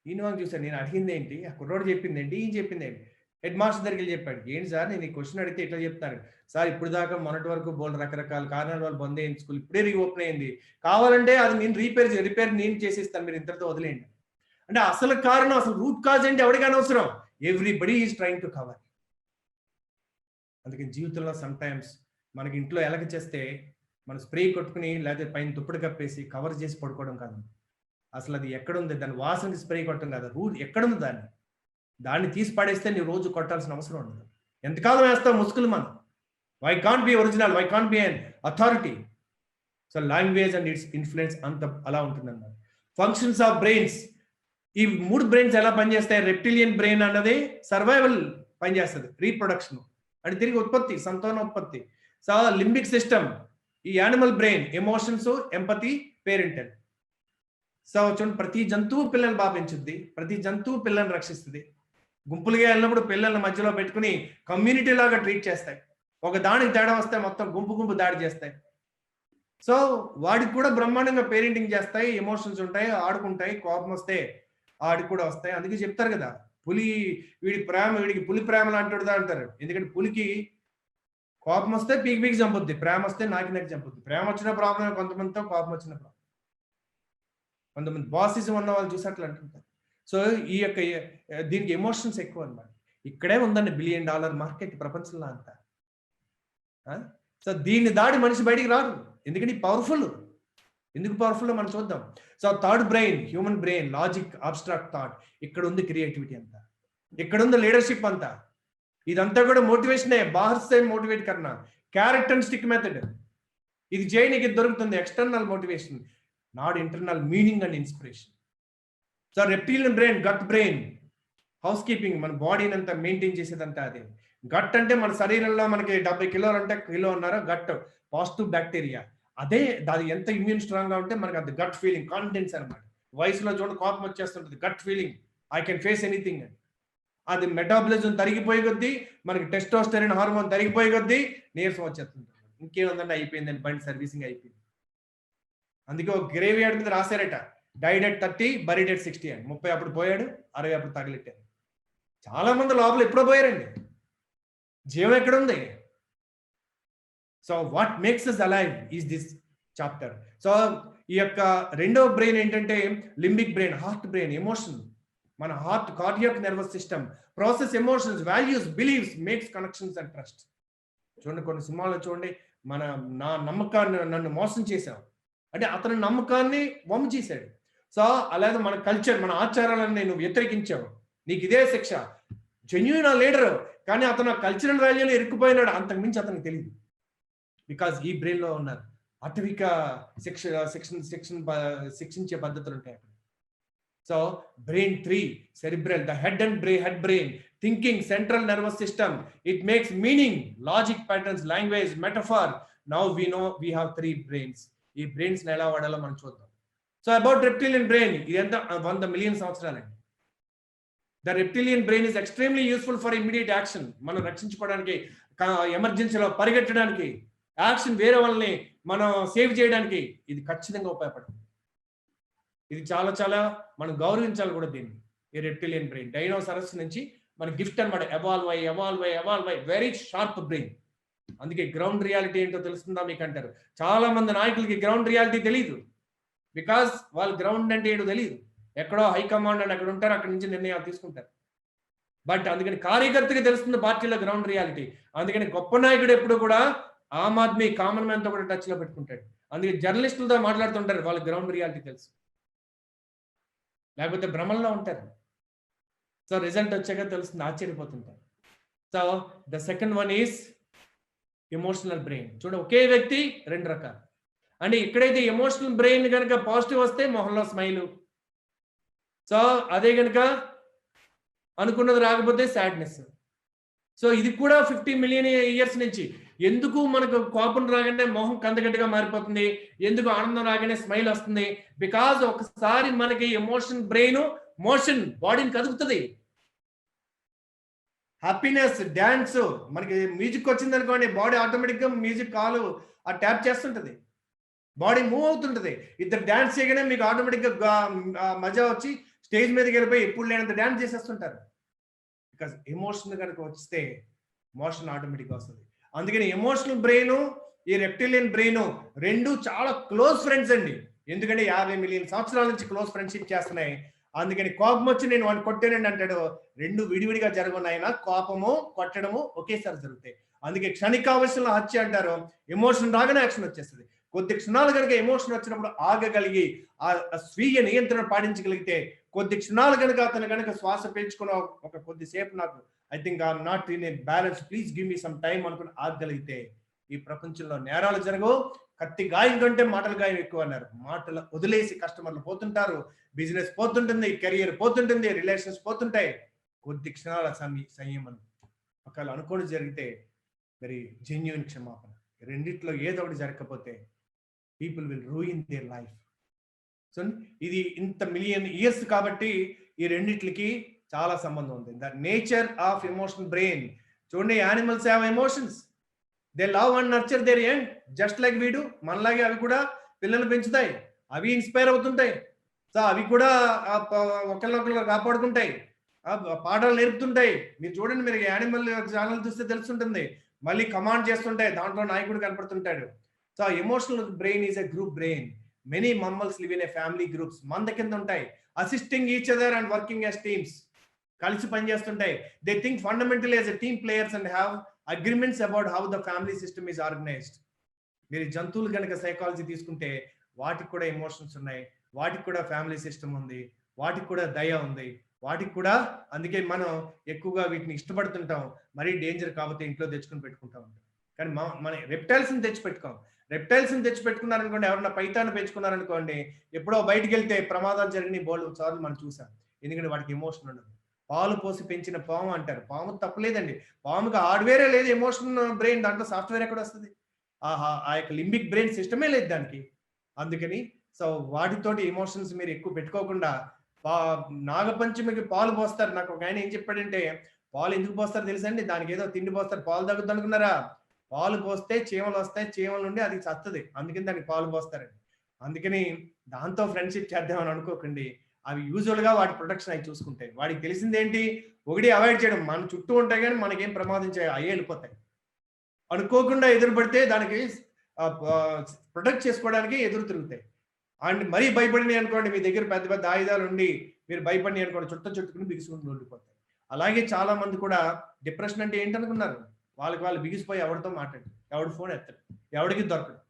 ఈయన వాంగ్ చూశాను, నేను అడిగింది ఏంటి, ఆ కుర్రోడు చెప్పింది ఏంటి, ఈయన చెప్పింది ఏంటి. హెడ్ మాస్టర్ దగ్గరికి చెప్పాడు, ఏంటి సార్ నేను ఈ క్వశ్చన్ అడిగితే ఇట్లా చెప్తాను సార్, ఇప్పుడు దాకా మొన్నటి వరకు బోల్ రకరకాల కారణాల వల్ల బంద్ అయింది స్కూల్, ఇప్పుడే రీఓపెన్ అయింది, కావాలంటే అది నేను రిపేర్ నేను చేసిస్తాను, మీరు ఇంతటితో వదిలేయండి. అంటే అసలు కారణం, అసలు రూట్ కాజ్ ఏంటి ఎవరికి అనవసరం. Everybody is trying to cover. అందుకని జీవితంలో సమ్ టైమ్స్ మనకి ఇంట్లో ఎలక చేస్తే మన స్ప్రే కొట్టుకుని లేకపోతే పైన దుప్పటి కప్పేసి కవర్ చేసి పడుకోవడం కాదు. అసలు అది ఎక్కడుంది, దాని వాసనకి స్ప్రే కొట్టడం కాదు, రూట్ ఎక్కడుంది దాన్ని తీసి పడేస్తే నీ రోజు కొట్టాల్సిన అవసరం ఉండదు. ఎంతకాలం వేస్తావు ముసుగులు మనం. Why can't be original, why can't be an authority. So language and its influence అంత అలా ఉంటుంది అన్నమాట. ఫంక్షన్స్ ఆఫ్ బ్రెయిన్స్, ఈ 3 బ్రెయిన్స్ ఎలా పనిచేస్తాయి? రెప్టిలియన్ బ్రెయిన్ అన్నది సర్వైవల్ పనిచేస్తుంది, రీప్రొడక్షన్ అంటే తిరిగి ఉత్పత్తి, సంతానోత్పత్తి. సో లింబిక్ సిస్టమ్, ఈ animal brain, emotions, empathy, parental. So చూడండి, ప్రతి జంతువు పిల్లల్ని బాగా పెంచుద్ది, ప్రతి జంతువు పిల్లల్ని రక్షిస్తుంది. గుంపులుగా వెళ్ళినప్పుడు పిల్లల్ని మధ్యలో పెట్టుకుని కమ్యూనిటీ లాగా ట్రీట్ చేస్తాయి. ఒక దానికి తేడా వస్తే మొత్తం గుంపు దాడి చేస్తాయి. సో వాడికి కూడా బ్రహ్మాండంగా పేరెంటింగ్ చేస్తాయి, ఎమోషన్స్ ఉంటాయి, ఆడుకుంటాయి, కోపం వస్తే ఆడికి కూడా వస్తాయి. అందుకే చెప్తారు కదా, వీడికి పులి ప్రేమ లాంటిదా అంటారు. ఎందుకంటే పులికి కోపం వస్తే పీకి చంపుద్ది, ప్రేమ వస్తే నాకి చంపుద్ది. ప్రేమ వచ్చిన ప్రాబ్లం కొంతమందితో, కోపం వచ్చిన ప్రాబ్లం కొంతమంది. బాసిజం ఉన్న వాళ్ళు చూసి అట్లా అంటుంటారు. సో ఈ యొక్క దీనికి ఎమోషన్స్ ఎక్కువ అన్నమాట. ఇక్కడే ఉందండి $1 బిలియన్ మార్కెట్ ప్రపంచంలో అంతా. సో దీన్ని దాడి మనిషి బయటికి రాదు, ఎందుకంటే పవర్ఫుల్. ఎందుకు పవర్ఫుల్ మనం చూద్దాం. So third brain, human brain, logic, abstract thought, ఇక్కడ ఉంది క్రియేటివిటీ అంతా, ఇక్కడ ఉంది లీడర్షిప్ అంతా. ఇదంతా కూడా మోటివేషనే, బాహర్ సే మోటివేట్ కన్నా, క్యారెట్ అండ్ స్టిక్ మెథడ్. ఇది చేయడానికి దొరుకుతుంది external motivation, not internal meaning and inspiration. So reptilian brain, gut brain, housekeeping, మన బాడీని అంతా మెయింటైన్ చేసేదంతా అదే. గట్ అంటే మన శరీరంలో మనకి 70 కిలోలు అంటే కిలోన్నర గట్, పాజిటివ్ బ్యాక్టీరియా. అదే అది ఎంత ఇమ్యూన్ స్ట్రాంగ్ గా ఉంటే మనకి అది గట్ ఫీలింగ్, కాన్ఫిడెన్స్ అనమాట. వయసులో చూడండి కోపం వచ్చేస్తుంటుంది, gut feeling, I can face anything అని. అది మెటాబలిజం తరిగిపోయే కొద్దీ, మనకి టెస్టోస్టెరాన్ హార్మోన్ తరిగిపోయే కొద్దీ నీరసం వచ్చేస్తుంది. ఇంకేముందంటే అయిపోయిందని, బండి సర్వీసింగ్ అయిపోయింది. అందుకే ఒక గ్రేవ్ యార్డ్ మీద రాశారట, డైడ్ ఎట్ 30, బరీడ్ ఎట్ 60 అని. 30 అప్పుడు పోయాడు, 60 అప్పుడు తగిలెట్టారు. చాలా మంది లోపల ఎప్పుడో పోయారండి. జీవం ఎక్కడుంది? So what makes us alive is this chapter. So ఈ యొక్క రెండవ బ్రెయిన్ ఏంటంటే limbic brain, heart brain, emotion. మన heart, cardiac nervous system, process emotions, values, beliefs, makes connections and trust. చూడండి కొన్ని సినిమాల్లో చూడండి, నా నమ్మకాన్ని నన్ను మోసం చేశావు అంటే అతని నమ్మకాన్ని వమ్ము చేశాడు. సో అలాగే మన కల్చర్, మన ఆచారాలను నేను వ్యతిరేకించావు, నీకు ఇదే శిక్ష. జెన్యూన్ లీడర్, కానీ అతను కల్చరల్ వాల్యూలో ఇరుక్కుపోయినాడు, అంతకు మించి అతనికి తెలియదు. బికాజ్ ఈ బ్రెయిన్ లో ఉన్నారు అటవిక శిక్షించే పద్ధతులు ఉంటాయి అక్కడ. So brain 3, cerebral, the head and head brain, thinking, central nervous system, it makes meaning, logic, patterns, language, metaphor. Now we know we have 3 brains. ఈ బ్రెయిన్స్ ఎలా వాడాలో మనం చూద్దాం. సో అబౌట్ రెప్టిలియన్ బ్రెయిన్, ఇది ఎంత 100 మిలియన్ సంవత్సరాలండి. The reptilian brain is extremely useful for immediate action. మనం రక్షించుకోవడానికి, ఎమర్జెన్సీలో పరిగెట్టడానికి, యాక్షన్ వేరే వాళ్ళని మనం సేవ్ చేయడానికి ఇది ఖచ్చితంగా ఉపయోగపడుతుంది. ఇది చాలా చాలా మనం గౌరవించాలి కూడా దీన్ని. ఈ రెప్టిలియన్ బ్రెయిన్ డైనోసారస్ నుంచి మన గిఫ్ట్ అనమాట. ఎవాల్వ్ అయ్యి వెరీ షార్ప్ బ్రెయిన్. అందుకే గ్రౌండ్ రియాలిటీ ఏంటో తెలుస్తుందా మీకు అంటారు. చాలా మంది నాయకులకి గ్రౌండ్ రియాలిటీ తెలియదు. బికాస్ వాళ్ళు గ్రౌండ్ అంటే ఏంటో తెలియదు. ఎక్కడో హైకమాండ్ అని అక్కడ ఉంటారు, అక్కడి నుంచి నిర్ణయాలు తీసుకుంటారు. బట్ అందుకని కార్యకర్తకి తెలుస్తుంది పార్టీలో గ్రౌండ్ రియాలిటీ. అందుకని గొప్ప నాయకుడు ఎప్పుడు కూడా ఆమ్ ఆద్మీ కామన్ మ్యాన్ తో కూడా టచ్ లో పెట్టుకుంటాడు. అందుకే జర్నలిస్టులతో మాట్లాడుతుంటారు, వాళ్ళకి గ్రౌండ్ రియాలిటీ తెలుసు, లేకపోతే భ్రమంలో ఉంటారు. సో రిజల్ట్ వచ్చాక తెలుస్తుంది, ఆశ్చర్యపోతుంటారు. So the second one is emotional brain. చూడ ఒకే వ్యక్తి రెండు రకాలు. అంటే ఎక్కడైతే ఎమోషనల్ బ్రెయిన్ కనుక పాజిటివ్ వస్తే మొహంలో స్మైలు. సో అదే కనుక అనుకున్నది రాకపోతే సాడ్నెస్. సో ఇది కూడా 50 మిలియన్ ఇయర్స్ నుంచి. ఎందుకు మనకు కోపం రాగానే మొహం కందగడ్డగా మారిపోతుంది, ఎందుకు ఆనందం రాగానే స్మైల్ వస్తుంది? బికాజ్ ఒకసారి మనకి ఎమోషన్ బ్రెయిన్ మోషన్ బాడీని కదుపుతుంది. హ్యాపీనెస్, డ్యాన్స్, మనకి మ్యూజిక్ వచ్చింది అనుకోండి, బాడీ ఆటోమేటిక్ గా మ్యూజిక్ కాలు ఆ ట్యాప్ చేస్తుంటది, బాడీ మూవ్ అవుతుంటది. ఇద్దరు డ్యాన్స్ చేయగానే మీకు ఆటోమేటిక్ గా మజా వచ్చి స్టేజ్ మీదకి వెళ్ళిపోయి ఎప్పుడు లేనంత డ్యాన్స్ చేసేస్తుంటారు. బికాస్ ఎమోషన్ కనుక వస్తే మోషన్ ఆటోమేటిక్గా వస్తుంది. అందుకని ఎమోషనల్ బ్రెయిన్, ఈ రెప్టిలియన్ బ్రెయిన్ రెండు చాలా క్లోజ్ ఫ్రెండ్స్ అండి. ఎందుకంటే 50 మిలియన్ సంవత్సరాల నుంచి క్లోజ్ ఫ్రెండ్షిప్ చేస్తున్నాయి. అందుకని కోపం వచ్చి నేను వాడిని కొట్టానండి అంటాడు, రెండు విడివిడిగా జరగన్నాయినా కోపము కొట్టడము ఒకేసారి జరుగుతాయి. అందుకే క్షణికావశ్యంలో హత్య అంటారు. ఎమోషన్ రాగానే యాక్షన్ వచ్చేస్తుంది. కొద్ది క్షణాలు కనుక ఎమోషన్ వచ్చినప్పుడు ఆగగలిగి ఆ స్వీయ నియంత్రణ పాటించగలిగితే, కొద్ది క్షణాలు కనుక అతను కనుక శ్వాస పీల్చుకున్న ఒక కొద్దిసేపు నాకు I think I'm not in a balance, please give me some time అనుకుని ఆగగలిగితే ఈ ప్రపంచంలో నేరాలు జరగవు. కత్తి గాయం కంటే మాటల గాయం ఎక్కువ అన్నారు. మాటలు వదిలేసి కస్టమర్లు పోతుంటారు, బిజినెస్ పోతుంటుంది, కెరియర్ పోతుంటుంది, రిలేషన్స్ పోతుంటాయి. కొద్ది క్షణాల సంయమనం. ఒకవేళ అనుకోని జరిగితే వెరీ జెన్యున్ క్షమాపణ. రెండిట్లో ఏదో ఒకటి జరగకపోతే people will ruin their life. So ఇది ఇంత మిలియన్ ఇయర్స్ కాబట్టి ఈ రెండిట్లకి చాలా సంబంధం ఉంది. The nature of emotional brain. చూడండి, animals have emotions, they love and nurture their young just like we do. మనలాగే అవి కూడా పిల్లలు పెంచుతాయి, అవి ఇన్స్పైర్ అవుతుంటాయి. సో అవి కూడా ఒకరినొకరు కాపాడుకుంటాయి, పాఠాలు నేర్పుతుంటాయి. మీరు చూడండి, మీరు యానిమల్ ఛానల్ చూస్తే తెలుస్తుంటుంది, మళ్ళీ కమాండ్ చేస్తుంటాయి, దాంట్లో నాయకుడు కనపడుతుంటాడు. So emotional brain is a group brain. Many mammals live in a family groups. మంద కింద ఉంటాయి, assisting each other and working as teams. కలిసి పనిచేస్తుంటాయి. They think fundamentally as a team players and have agreements about how the family system is organised. మీరు జంతువులు కనుక psychology తీసుకుంటే వాటికి కూడా ఎమోషన్స్ ఉన్నాయి, వాటికి కూడా ఫ్యామిలీ సిస్టమ్ ఉంది, వాటికి కూడా దయ ఉంది, వాటికి కూడా. అందుకే మనం ఎక్కువగా వీటిని ఇష్టపడుతుంటాం. మరీ డేంజర్ కాబట్టి ఇంట్లో తెచ్చుకుని పెట్టుకుంటా ఉంటాం. కానీ మన రెప్టైల్స్ని తెచ్చి పెట్టుకోం. రెప్టైల్స్ని తెచ్చి పెట్టుకున్నారనుకోండి, ఎవరన్నా పైతాన్ని పెంచుకున్నారనుకోండి, ఎప్పుడో బయటికి వెళ్తే ప్రమాదాలు జరిగిన బోల్డ్ సార్లు మనం చూసాం. ఎందుకంటే వాటికి ఎమోషన్ ఉండదు. పాలు పోసి పెంచిన పాము అంటారు. పాము తప్పలేదండి, పాముకి హార్డ్వేరే లేదు, ఎమోషన్ బ్రెయిన్, దాంట్లో సాఫ్ట్వేర్ ఎక్కడ వస్తుంది? ఆ యొక్క లింబిక్ బ్రెయిన్ సిస్టమే లేదు దానికి. అందుకని సో వాటితోటి ఎమోషన్స్ మీరు ఎక్కువ పెట్టుకోకుండా, నాగపంచమికి పాలు పోస్తారు. నాకు ఒక ఆయన ఏం చెప్పాడంటే, పాలు ఎందుకు పోస్తారు తెలుసండి? దానికి ఏదో తిండి పోస్తారు, పాలు తగ్గుద్ది అనుకున్నారా? పాలు పోస్తే చీమలు వస్తాయి, చీమల నుండి అది చత్తది, అందుకని దానికి పాలు పోస్తారండి. అందుకని దాంతో ఫ్రెండ్షిప్ చేద్దామని అనుకోకండి. అవి యూజువల్ గా వాటి ప్రొటెక్షన్ అవి చూసుకుంటాయి. వాడికి తెలిసింది ఏంటి? ఒకటి అవాయిడ్ చేయడం. మన చుట్టూ ఉంటాయి కానీ మనకేం ప్రమాదం చేయ అయ్యే వెళ్ళిపోతాయి. అనుకోకుండా ఎదురు పడితే దానికి ప్రొటెక్ట్ చేసుకోవడానికి ఎదురు తిరుగుతాయి. అండ్ మరీ భయపడినాయి అనుకోండి, మీ దగ్గర పెద్ద పెద్ద ఆయుధాలు ఉండి మీరు భయపడినాయి అనుకోండి, చుట్టుకుని బిగుసుకుని ఉండిపోతాయి. అలాగే చాలా మంది కూడా డిప్రెషన్ అంటే ఏంటనుకున్నారు? వాళ్ళు బిగిసిపోయి ఎవరితో మాట్లాడు, ఎవడు ఫోన్ ఎత్తాడు, ఎవడికి దొరకడు,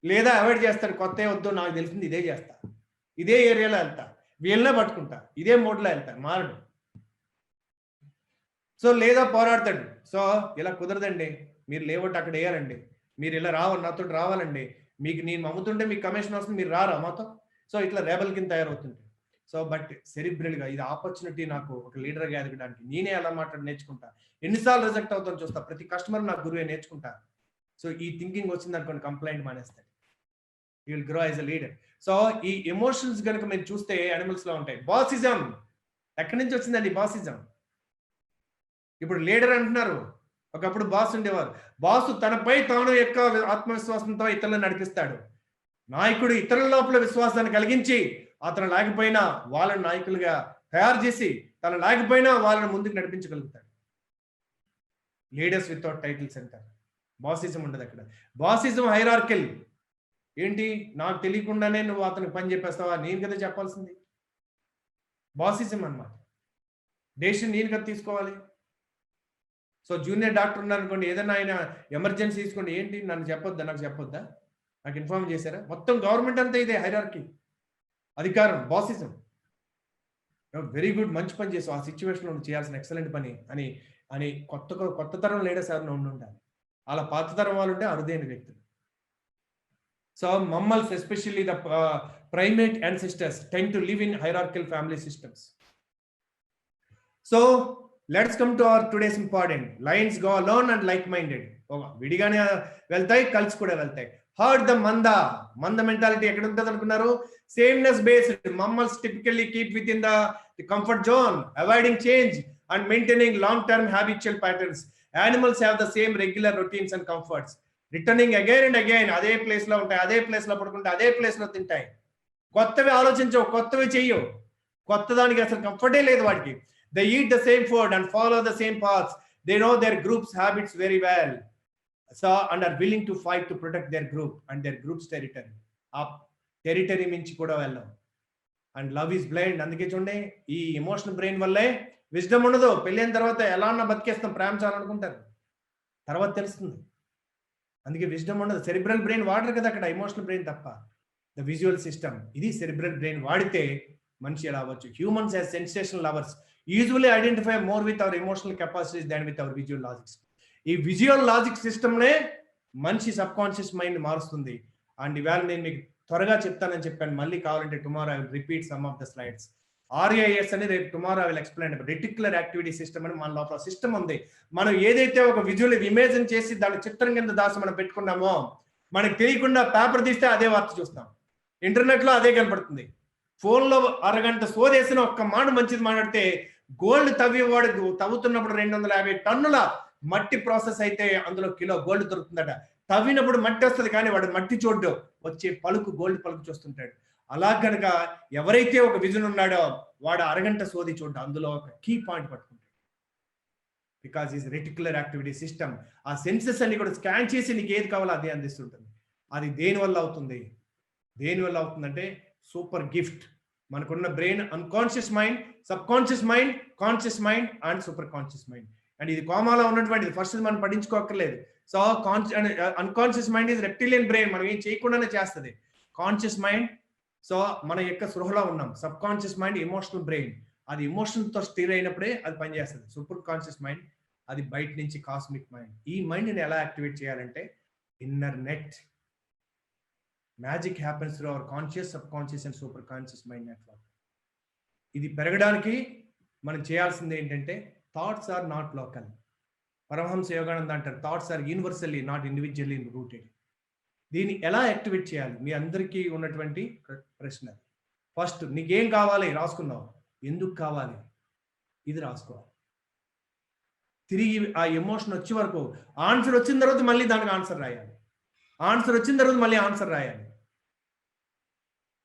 లేదా అవాయిడ్ చేస్తాడు. కొత్త వద్దు, నాకు తెలిసింది ఇదే చేస్తా, ఇదే ఏరియాలో వెళ్తా, వీళ్ళనే పట్టుకుంటా, ఇదే మోడ్లో వెళ్తా, మారడు. సో లేదా పోరాడతాడు. సో ఇలా కుదరదండి, మీరు లేవట్టు అక్కడ వేయాలండి, మీరు ఇలా నాతో రావాలండి, మీకు నేను అమ్ముతుంటే మీకు కమిషన్ వస్తుంది, మీరు రారా మాతో. సో ఇట్లా రేబల్ కింద తయారవుతుంటాయి. సో బట్ సెరిబ్రల్ గా ఇది ఆపర్చునిటీ, నాకు ఒక లీడర్ గా ఎదగడానికి నేనే ఎలా మాట్లాడి నేర్చుకుంటా, ఎన్నిసార్లు రిజెక్ట్ అవుతాను చూస్తా, ప్రతి కస్టమర్ నాకు గురువే నేర్చుకుంటా. సో ఈ థింకింగ్ వచ్చింది అనుకోండి, కంప్లైంట్ మానేస్తాడు, you will grow as a leader. So ఈ ఎమోషన్స్ కనుక మీరు చూస్తే యానిమల్స్ లో ఉంటాయి. బాసిజం, ఎక్కడి నుంచి వచ్చిందండి బాసిజం? ఇప్పుడు లీడర్ అంటున్నారు, ఒకప్పుడు బాస్ ఉండేవారు. బాసు తనపై తాను యొక్క ఆత్మవిశ్వాసంతో ఇతరులను నడిపిస్తాడు. నాయకుడు ఇతరుల లోపల విశ్వాసాన్ని కలిగించి అతను లేకపోయినా వాళ్ళని నాయకులుగా తయారు చేసి, తను లేకపోయినా వాళ్ళని ముందుకు నడిపించగలుగుతాడు. లీడర్స్ వితౌట్ టైటిల్స్ అంటారు. బాసిజం ఉండదు అక్కడ. బాసిజం హైరార్కిల్. ఏంటి, నాకు తెలియకుండానే నువ్వు అతనికి పని చెప్పేస్తావా? నేను కదా చెప్పాల్సింది. బాసిజం అన్నమాట. డెసిషన్ నేను కదా తీసుకోవాలి. సో జూనియర్ డాక్టర్ ఉన్నారనుకోండి, ఏదైనా ఆయన ఎమర్జెన్సీ తీసుకోండి, ఏంటి నన్ను చెప్పొద్దా, నాకు చెప్పొద్దా, నాకు ఇన్ఫార్మ్ చేశారా? మొత్తం గవర్నమెంట్ అంతా ఇదే హైరార్కీ, అధికారం, బాసిజం. వెరీ గుడ్, మంచి పని చేసావు, ఆ సిచ్యువేషన్లో చేయాల్సిన ఎక్సలెంట్ పని అని అని కొత్త తరం లీడర్స్ ఎవరైనా ఉండాలి. అలా పాత తరం వాళ్ళు ఉంటే అరుదైన వ్యక్తులు. So mammals, especially the primate ancestors, tend to live in hierarchical family systems. So let's come to our today's important. Lions go alone and like-minded. విడిగానే వెళ్తాయి, కలిసి కూడా వెళ్తాయి. హర్డ్ ద మంద మెంటాలిటీ ఎక్కడ ఉంటుంది అనుకున్నారు? Sameness based. Mammals typically keep within the comfort zone, avoiding change and maintaining long-term habitual patterns. Animals have the same regular routines and comforts. Returning again and again, అదే place లో ఉంటాయి, అదే place లో పడుకుంటే అదే ప్లేస్ లో తింటాయి. కొత్తవి ఆలోచించవు, కొత్తవి చెయ్యవు, కొత్త దానికి అసలు కంఫర్టే లేదు వాడికి. They eat the same food and follow the same paths. They know their group's habits very well. So and are willing to fight to protect their group and their group's territory. ఆ territory మించి కూడా వెళ్ళాం. And love is blind. అందుకే చూడండి, ఈ emotional brain వల్లే wisdom ఉండదు. పెళ్ళైన తర్వాత ఎలా అన్నా బతికేస్తాం, ప్రేమ చాలనుకుంటారు, తర్వాత తెలుస్తుంది. అందుకే విజ్డమ్ ఉండదు. సెరిబ్రల్ బ్రెయిన్ వాడరు కదా అక్కడ, ఎమోషనల్ బ్రెయిన్ తప్ప. ద విజువల్ సిస్టమ్, ఇది సెరిబ్రల్ బ్రెయిన్ వాడితే మనిషి ఎలా అవ్వచ్చు. Humans as sensational lovers usually identify more with our emotional capacities than with our visual logics. ఈ విజువల్ లాజిక్ సిస్టమ్నే మనిషి సబ్ కాన్షియస్ మైండ్ మారుస్తుంది. అండ్ ఇవాళ నేను మీకు త్వరగా చెప్తానని చెప్పాను. మళ్ళీ కావాలంటే tomorrow I will repeat some of the slides. RAS అని రేపు tomorrow I will explain. Reticular activity system అని మన లోపల సిస్టమ్ ఉంది. మనం ఏదైతే ఒక విజువల్ ఇమేజిన్ చేసి దాని చిత్రం కింద దాసి మనం పెట్టుకున్నామో, మనకు తెలియకుండా పేపర్ తీస్తే అదే వార్త చూస్తాం, ఇంటర్నెట్ లో అదే కనపడుతుంది. ఫోన్ లో అరగంట సోదేసిన ఒక్క మాట మంచిది మాట్లాడితే, గోల్డ్ తవ్వేవాడు తవ్వుతున్నప్పుడు 250 టన్నుల మట్టి ప్రాసెస్ అయితే అందులో కిలో గోల్డ్ దొరుకుతుందట. తవ్వినప్పుడు మట్టి వస్తుంది, కానీ వాడు మట్టి చూడ్డు, వచ్చే పలుకు గోల్డ్ పలుకు చూస్తుంటాడు. అలా కనుక ఎవరైతే ఒక విజన్ ఉన్నాడో వాడు అరగంట సోది చూడ్డు, అందులో ఒక కీ పాయింట్ పట్టుకుంటాడు. Because is reticular activity system. ఆ సెన్సెస్ అన్ని కూడా స్కాన్ చేసి నీకు ఏది కావాలో అదే అందిస్తుంటుంది. అది దేనివల్ల అవుతుంది? దేనివల్ల అవుతుందంటే సూపర్ గిఫ్ట్. మనకున్న brain unconscious mind, subconscious mind, conscious mind and super conscious mind. And ఇది కోమాలో ఉన్నటువంటిది, ఫస్ట్ మనం పఠించుకోక్కర్లేదు. So unconscious mind is reptilian brain, మనం ఏం చేయకుండానే చేస్తుంది. కాన్షియస్ మైండ్, సో మన యొక్క సృహలో ఉన్నాం. Sub conscious mind emotional brain, అది ఎమోషన్తో స్టీర్ అయినప్పుడే అది పనిచేస్తుంది. సూపర్ కాన్షియస్ మైండ్ అది బయట నుంచి కాస్మిక్ మైండ్. ఈ మైండ్ని ఎలా యాక్టివేట్ చేయాలంటే inner net. Magic happens through our conscious, subconscious and super conscious mind network. ఇది పెరగడానికి మనం చేయాల్సింది ఏంటంటే, thoughts are not local. Paramahansa Yogananda అంటారు, thoughts are universally not individually rooted. దీన్ని ఎలా యాక్టివేట్ చేయాలి? మీ అందరికీ ఉన్నటువంటి ప్రశ్న. ఫస్ట్ నీకేం కావాలి రాసుకున్నావు, ఎందుకు కావాలి ఇది రాసుకోవాలి. తిరిగి ఆ ఎమోషన్ వచ్చే వరకు, ఆన్సర్ వచ్చిన తర్వాత మళ్ళీ దానికి ఆన్సర్ రాయాలి, ఆన్సర్ వచ్చిన తర్వాత మళ్ళీ ఆన్సర్ రాయాలి.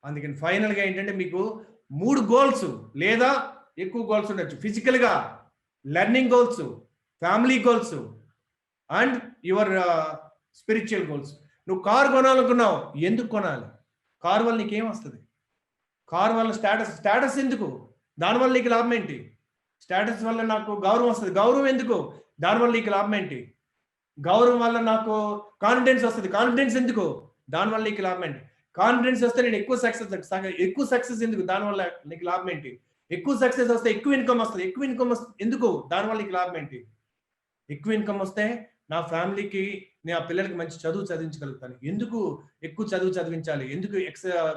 అందుకని ఫైనల్గా ఏంటంటే మీకు 3 గోల్స్ లేదా ఎక్కువ గోల్స్ ఉండొచ్చు. ఫిజికల్గా learning goals, family goals and your spiritual goals. నువ్వు కారు కొనాలనుకున్నావు, ఎందుకు కొనాలి? కారు వల్ల నీకేం వస్తుంది? కారు వల్ల స్టేటస్ ఎందుకు? దానివల్ల నీకు లాభం ఏంటి? స్టేటస్ వల్ల నాకు గౌరవం వస్తుంది, గౌరవం ఎందుకు? దానివల్ల నీకు లాభం ఏంటి? గౌరవం వల్ల నాకు కాన్ఫిడెన్స్ వస్తుంది, కాన్ఫిడెన్స్ ఎందుకు? దానివల్ల నీకు లాభం ఏంటి? కాన్ఫిడెన్స్ వస్తే నేను ఎక్కువ సక్సెస్ ఎందుకు? దానివల్ల నీకు లాభం ఏంటి? ఎక్కువ సక్సెస్ వస్తే ఎక్కువ ఇన్కమ్ వస్తుంది, ఎక్కువ ఇన్కమ్ వస్తుంది ఎందుకు? దానివల్ల నీకు లాభం ఏంటి? ఎక్కువ ఇన్కమ్ వస్తే నా ఫ్యామిలీకి, నేను ఆ పిల్లలకి మంచి చదువు చదివించగలుగుతాను, ఎందుకు ఎక్కువ చదువు చదివించాలి? ఎందుకు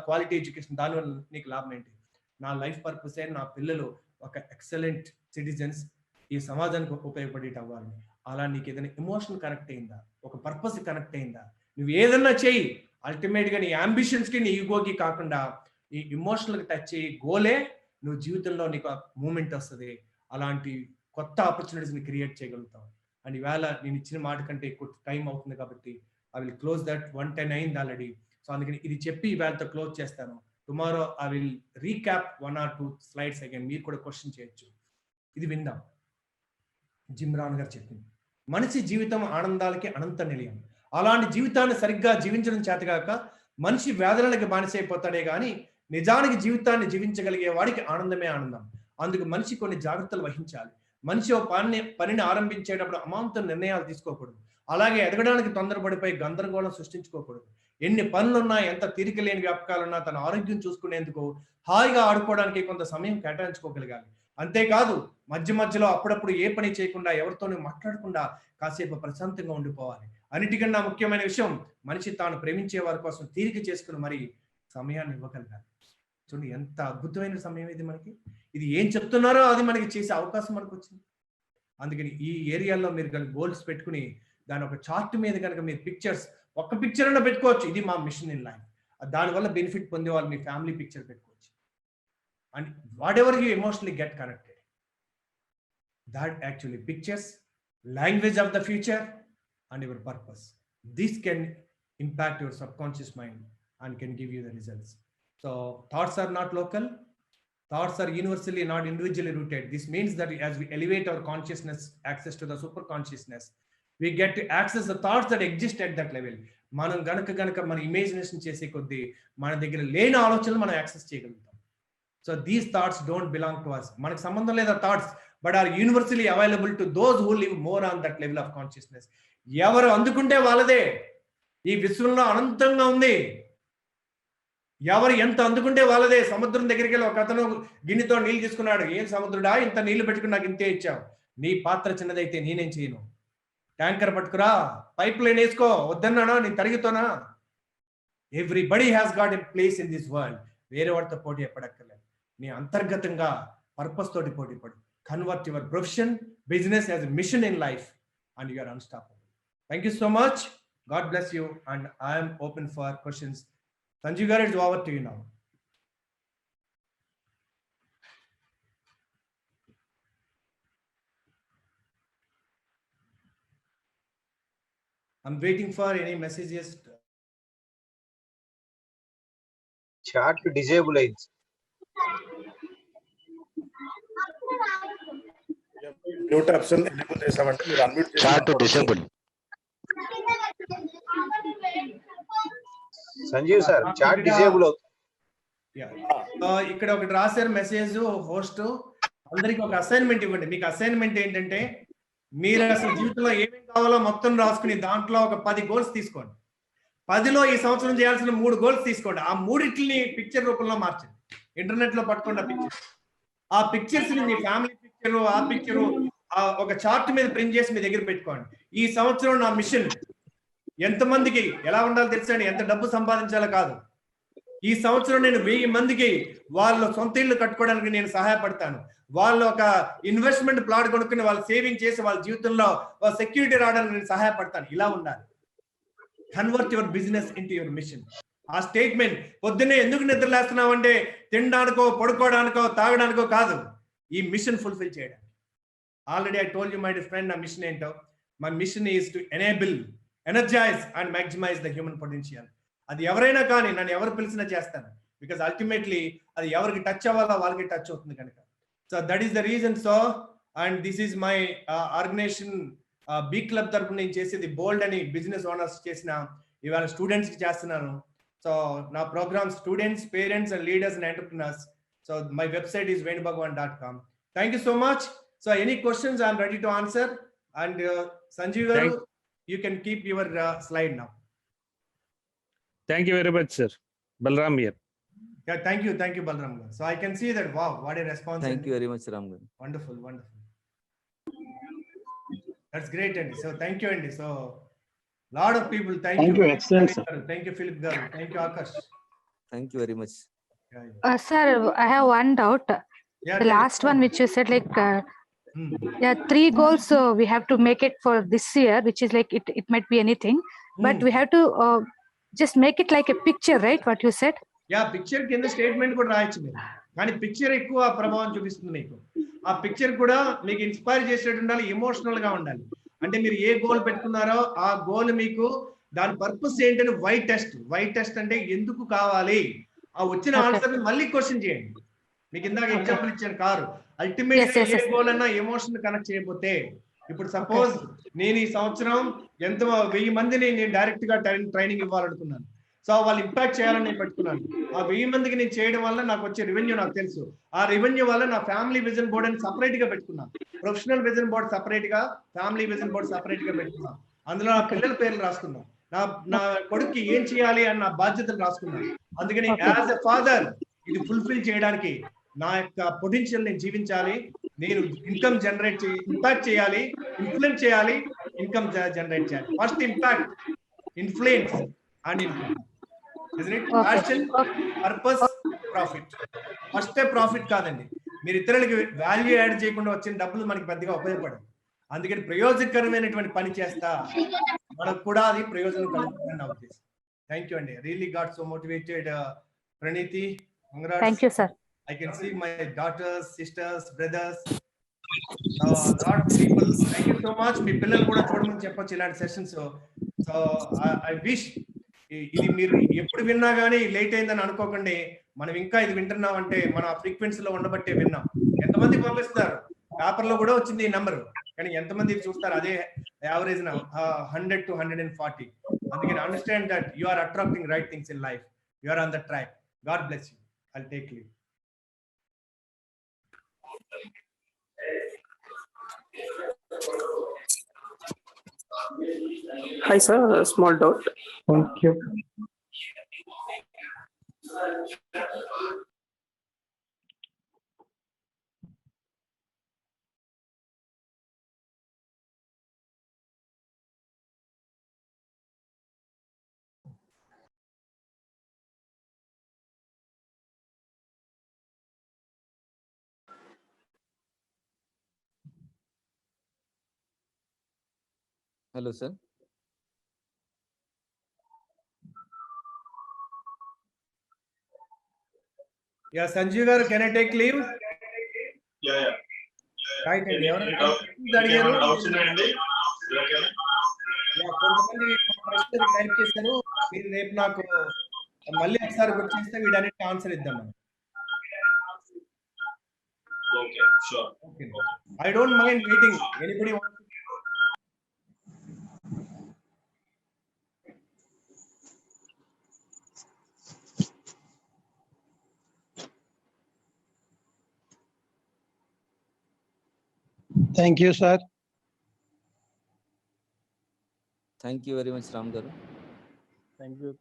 క్వాలిటీ ఎడ్యుకేషన్? దానివల్ల నీకు లాభం ఏంటి? నా లైఫ్ పర్పస్ నా పిల్లలు ఒక ఎక్సలెంట్ సిటిజన్స్, ఈ సమాజానికి ఉపయోగపడేటి అవ్వాలి. అలా నీకు ఏదైనా ఎమోషన్ కనెక్ట్ అయిందా, ఒక పర్పస్ కనెక్ట్ అయిందా? నువ్వు ఏదన్నా చెయ్యి, అల్టిమేట్గా నీ అంబిషన్స్కి, నీ ఈగోకి కాకుండా ఈ ఎమోషనల్కి టచ్ అయ్యి గోలే నువ్వు జీవితంలో నీకు మూమెంట్ వస్తుంది, అలాంటి కొత్త ఆపర్చునిటీస్ని క్రియేట్ చేయగలుగుతావు. అండ్ ఈవేళ నేను ఇచ్చిన మాట కంటే ఎక్కువ టైం అవుతుంది కాబట్టి ఐ విల్ క్లోజ్ దట్. 1:10 అయింది ఆల్రెడీ. సో అందుకని ఇది చెప్పి ఈవేళతో క్లోజ్ చేస్తాను. Tomorrow I will recap 1 or 2 slides again. మీరు కూడా క్వశ్చన్ చేయొచ్చు. ఇది విందాం. జిమ్ రాన్ గారు చెప్పింది, మనిషి జీవితం ఆనందాలకి అనంత నిలయం. అలాంటి జీవితాన్ని సరిగ్గా జీవించడం చేతగాక మనిషి వేదనలకి బానిసైపోతాడే కానీ నిజానికి జీవితాన్ని జీవించగలిగే వాడికి ఆనందమే ఆనందం. అందుకు మనిషి కొన్ని జాగ్రత్తలు వహించాలి. మనిషి ఓ పనిని ఆరంభించేటప్పుడు అమాంతం నిర్ణయాలు తీసుకోకూడదు. అలాగే ఎదగడానికి తొందరపడిపోయి గందరగోళం సృష్టించుకోకూడదు. ఎన్ని పనులున్నా, ఎంత తీరిక లేని వ్యాపకాలున్నా తన ఆరోగ్యం చూసుకునేందుకు, హాయిగా ఆడుకోవడానికి కొంత సమయం కేటాయించుకోగలగాలి. అంతేకాదు మధ్య మధ్యలో అప్పుడప్పుడు ఏ పని చేయకుండా, ఎవరితోనూ మాట్లాడకుండా కాసేపు ప్రశాంతంగా ఉండిపోవాలి. అన్నిటికన్నా ముఖ్యమైన విషయం, మనిషి తాను ప్రేమించే వారి కోసం తీరిక చేసుకుని మరి సమయాన్ని ఇవ్వగలగాలి. చూడండి ఎంత అద్భుతమైన సమయం ఇది మనకి. ఇది ఏం చెప్తున్నారో అది మనకి చేసే అవకాశం మనకు వచ్చింది. అందుకని ఈ ఏరియాలో మీరు కనుక గోల్స్ పెట్టుకుని దాని ఒక చార్ట్ మీద కనుక మీరు పిక్చర్స్, ఒక్క పిక్చర్ అన్నా పెట్టుకోవచ్చు, ఇది మా మిషన్ ఇన్ లైఫ్. దానివల్ల బెనిఫిట్ పొందే వాళ్ళు మీ ఫ్యామిలీ పిక్చర్ పెట్టుకోవచ్చు. And what ever you emotionally get connected, that actually pictures, language of the future and your purpose. This can impact your subconscious mind and can give you the results. So thoughts are not local, thoughts are universally, not individually rooted. This means that as we elevate our consciousness, access to the super consciousness, we get to access the thoughts that exist at that level. మనం గనక మన imagination చేసే కొద్దీ మన దగ్గర లేని ఆలోచనలు మనం యాక్సెస్ చేయగలుగుతాం. So these thoughts don't belong to us. మనకు సంబంధం లేదా thoughts, but are universally available to those who live more on that level of consciousness. ఎవరు అందుకుంటే వాళ్ళదే. ఈ విశ్వంలో అనంతంగా ఉంది. ఎవరు ఎంత అందుకుంటే వాళ్ళదే. సముద్రం దగ్గరికి వెళ్ళి ఒక అతను గిన్నెతో నీళ్ళు తీసుకున్నాడు. ఏం సముద్రుడా, ఇంత నీళ్లు పెట్టుకుని నాకు ఇంతే ఇచ్చావు. నీ పాత్ర చిన్నదైతే నేనేం చేయను. ట్యాంకర్ పట్టుకురా, పైప్ లైన్ వేసుకో, వద్దన్నానా నేను తరిగితోనా. Everybody has got a place in this world. వేరే వాడితో పోటీ పడక్కర్లేదు. నీ అంతర్గతంగా పర్పస్ తోటి పోటీ పడు. Convert your profession, business as a mission in life, and you are unstoppable. Thank you so much. God bless you, and I am open for questions. Sanjeev garu, it's over to you now. I'm waiting for any messages. Chat disable aయింది. Mute option enable చేసామంటే మీరు unmute చేసి chat disable. Sanjeev sir chat disable అవుతుంది. ఇక్కడ ఒకటి రాశారు message host. అందరికి ఒక అసైన్మెంట్ ఇవ్వండి. మీకు అసైన్మెంట్ ఏంటంటే మీరు అసలు జీవితంలో ఏమేమి కావాలో మొత్తం రాసుకుని దాంట్లో ఒక 10 గోల్స్ తీసుకోండి. 10లో ఈ సంవత్సరం చేయాల్సిన 3 గోల్స్ తీసుకోండి. ఆ 3 పిక్చర్ రూపంలో మార్చండి. ఇంటర్నెట్ లో పట్టుకోండి ఆ పిక్చర్. ఆ పిక్చర్స్ ని మీ ఫ్యామిలీ పిక్చర్, ఆ పిక్చర్ ఒక చార్ట్ మీద ప్రింట్ చేసి మీ దగ్గర పెట్టుకోండి. ఈ సంవత్సరం నా మిషన్ ఎంతమందికి ఎలా ఉండాలో తెలుసండి. ఎంత డబ్బు సంపాదించాలో కాదు. ఈ సంవత్సరం నేను 1000 మందికి వాళ్ళ సొంత ఇల్లు కట్టుకోవడానికి నేను సహాయపడతాను. వాళ్ళు ఒక ఇన్వెస్ట్మెంట్ ప్లాట్ కొనుక్కుని వాళ్ళు సేవింగ్ చేసి వాళ్ళ జీవితంలో సెక్యూరిటీ రావడానికి నేను సహాయపడతాను. ఇలా ఉండాలి. Convert your business into your mission. ఆ స్టేట్మెంట్ పొద్దున్నే ఎందుకు నిద్రలేస్తున్నావు అంటే తినడానికో, పడుకోవడానికో, తాగడానికో కాదు, ఈ మిషన్ ఫుల్ఫిల్ చేయడానికి. Already I told you my dear friend, నా మిషన్ ఏంటో. My mission is to enable, energise and maximise the human potential. అది ఎవరైనా కానీ నన్ను ఎవరు పిలిచినా చేస్తాను. బికాస్ అల్టిమేట్లీ అది ఎవరికి టచ్ అవ్వాలో వాళ్ళకి టచ్ అవుతుంది కనుక. So that is the reason. So and this is my organisation B club తరఫున నేను చేసేది బోల్డ్ అని బిజినెస్ ఓనర్స్ చేసిన, ఇవాళ స్టూడెంట్స్ కి చేస్తున్నాను. సో నా program students, parents and leaders and entrepreneurs. So my website is venubhagwan.com. Thank you so much. So any questions I'm ready to answer. And Sanjeev గారు, you can keep your slide now. Thank you very much, sir. Balram here. Yeah, thank you, Balram garu. So I can see that. Wow, what a response. Thank you very much, Ram garu. Wonderful. That's great, Andy. So thank you, Andy. So lot of people, thank you. Excellent, sir. Thank you, Philip garu. Thank you, Akash. Thank you very much. Yeah. Sir, I have one doubt. Yeah, The last one which you said, like, 3 goals we have to make it for this year, which is like it might be anything, but we have to just make it like a picture, right? What you said? Yeah, picture కింద statement కూడా రాయొచ్చు మీరు. కానీ picture ఎక్కువ ప్రభావం చూపిస్తుంది మీకు. ఆ పిక్చర్ కూడా మీకు ఇన్స్పైర్ చేసేటట్టు ఉండాలి, ఎమోషనల్ గా ఉండాలి. అంటే మీరు ఏ గోల్ పెట్టుకున్నారో ఆ గోల్ మీకు దాని పర్పస్ ఏంటని వై టెస్ట్ అంటే ఎందుకు కావాలి, ఆ వచ్చిన Okay. ఆన్సర్ మళ్ళీ క్వశ్చన్ చేయండి. మీకు ఇందాక Okay. ఎగ్జాంపుల్ ఇచ్చాను కారు. అల్టిమేట్ Yes, yes, ఏ yes. గోల్ అన్నా ఎమోషన్ కనెక్ట్ చేయకపోతే, ఇప్పుడు సపోజ్ నేను ఈ సంవత్సరం 1000 మందిని నేను డైరెక్ట్ గా ట్రైనింగ్ ఇవ్వాలనుకున్నాను. సో వాళ్ళు ఇంపాక్ట్ చేయాలని నేను పెట్టుకున్నాను. ఆ 1000 మందికి నేను చేయడం వల్ల నాకు వచ్చే రెవెన్యూ నాకు తెలుసు. ఆ రెవెన్యూ వల్ల నా ఫ్యామిలీ విజన్ బోర్డ్ అని సపరేట్ గా పెట్టుకున్నాను. ప్రొఫెషనల్ విజన్ బోర్డ్ సపరేట్ గా, ఫ్యామిలీ విజన్ బోర్డ్ సపరేట్ గా పెట్టుకున్నాను. అందులో నా పిల్లల పేర్లు రాసుకున్నాను. నా కొడుక్కి ఏం చేయాలి అని నా బాధ్యతలు రాసుకున్నాను. అందుకని యాజ్ ఎ ఫాదర్ ఇది ఫుల్ఫిల్ చేయడానికి నా యొక్క పొటెన్షియల్ నేను జీవించాలి. నేను ఇన్కమ్ జనరేట్ ఇంపాక్ట్ చేయాలి, ఇన్ఫ్లుయెన్స్ చేయాలి, ఇన్కమ్ జనరేట్ చేయాలి. First impact, influence and income. Passion, purpose, profit. First profit కాదండి. మీరు ఇతరులకి వాల్యూ యాడ్ చేయకుండా వచ్చిన డబ్బులు మనకి పెద్దగా ఉపయోగపడదు. అందుకని ప్రయోజనకరమైనటువంటి పని చేస్తా మనకు కూడా అది ప్రయోజనం కలుగుతుందని నా ఉద్దేశం. థ్యాంక్ యూ అండి. Really got so motivated. Praneeti, Thank you, sir. I can see my daughters, sisters, brothers, lot of people. Thank you so much. మీ పిల్లలు కూడా చూడమని చెప్పొచ్చు ఇలాంటి సెషన్స్. సో ఐ విష్ ఇది మీరు ఎప్పుడు విన్నా కానీ లేట్ అయిందని అనుకోకండి. మనం ఇంకా ఇది వింటున్నాం అంటే మనం ఆ ఫ్రీక్వెన్సీలో ఉండబట్టే విన్నాం. ఎంతమంది పంపిస్తారు, పేపర్ లో కూడా వచ్చింది ఈ నెంబర్, కానీ ఎంతమంది చూస్తారు? అదే యావరేజ్ 100 to 140. అందుకని understand that you are attracting right things in life. You are on the track. God bless you. I'll take leave. Hi sir, a small doubt. Thank you. Hello, sir. Yeah, Sanjeev garu, can I take leave? Yeah. Right. ఏమైనా doubts ఉన్నాయండి? కొంతమంది ప్రశ్నలు type చేశారు. మీరు రేపు నాకు మళ్ళీ ఒకసారి గుర్తు చేస్తే వీటన్నిటికీ ఆన్సర్ ఇద్దాం. Okay, sure. I don't mind waiting. Anybody wants to? Thank you, sir. Thank you very much, Ram garu. Thank you.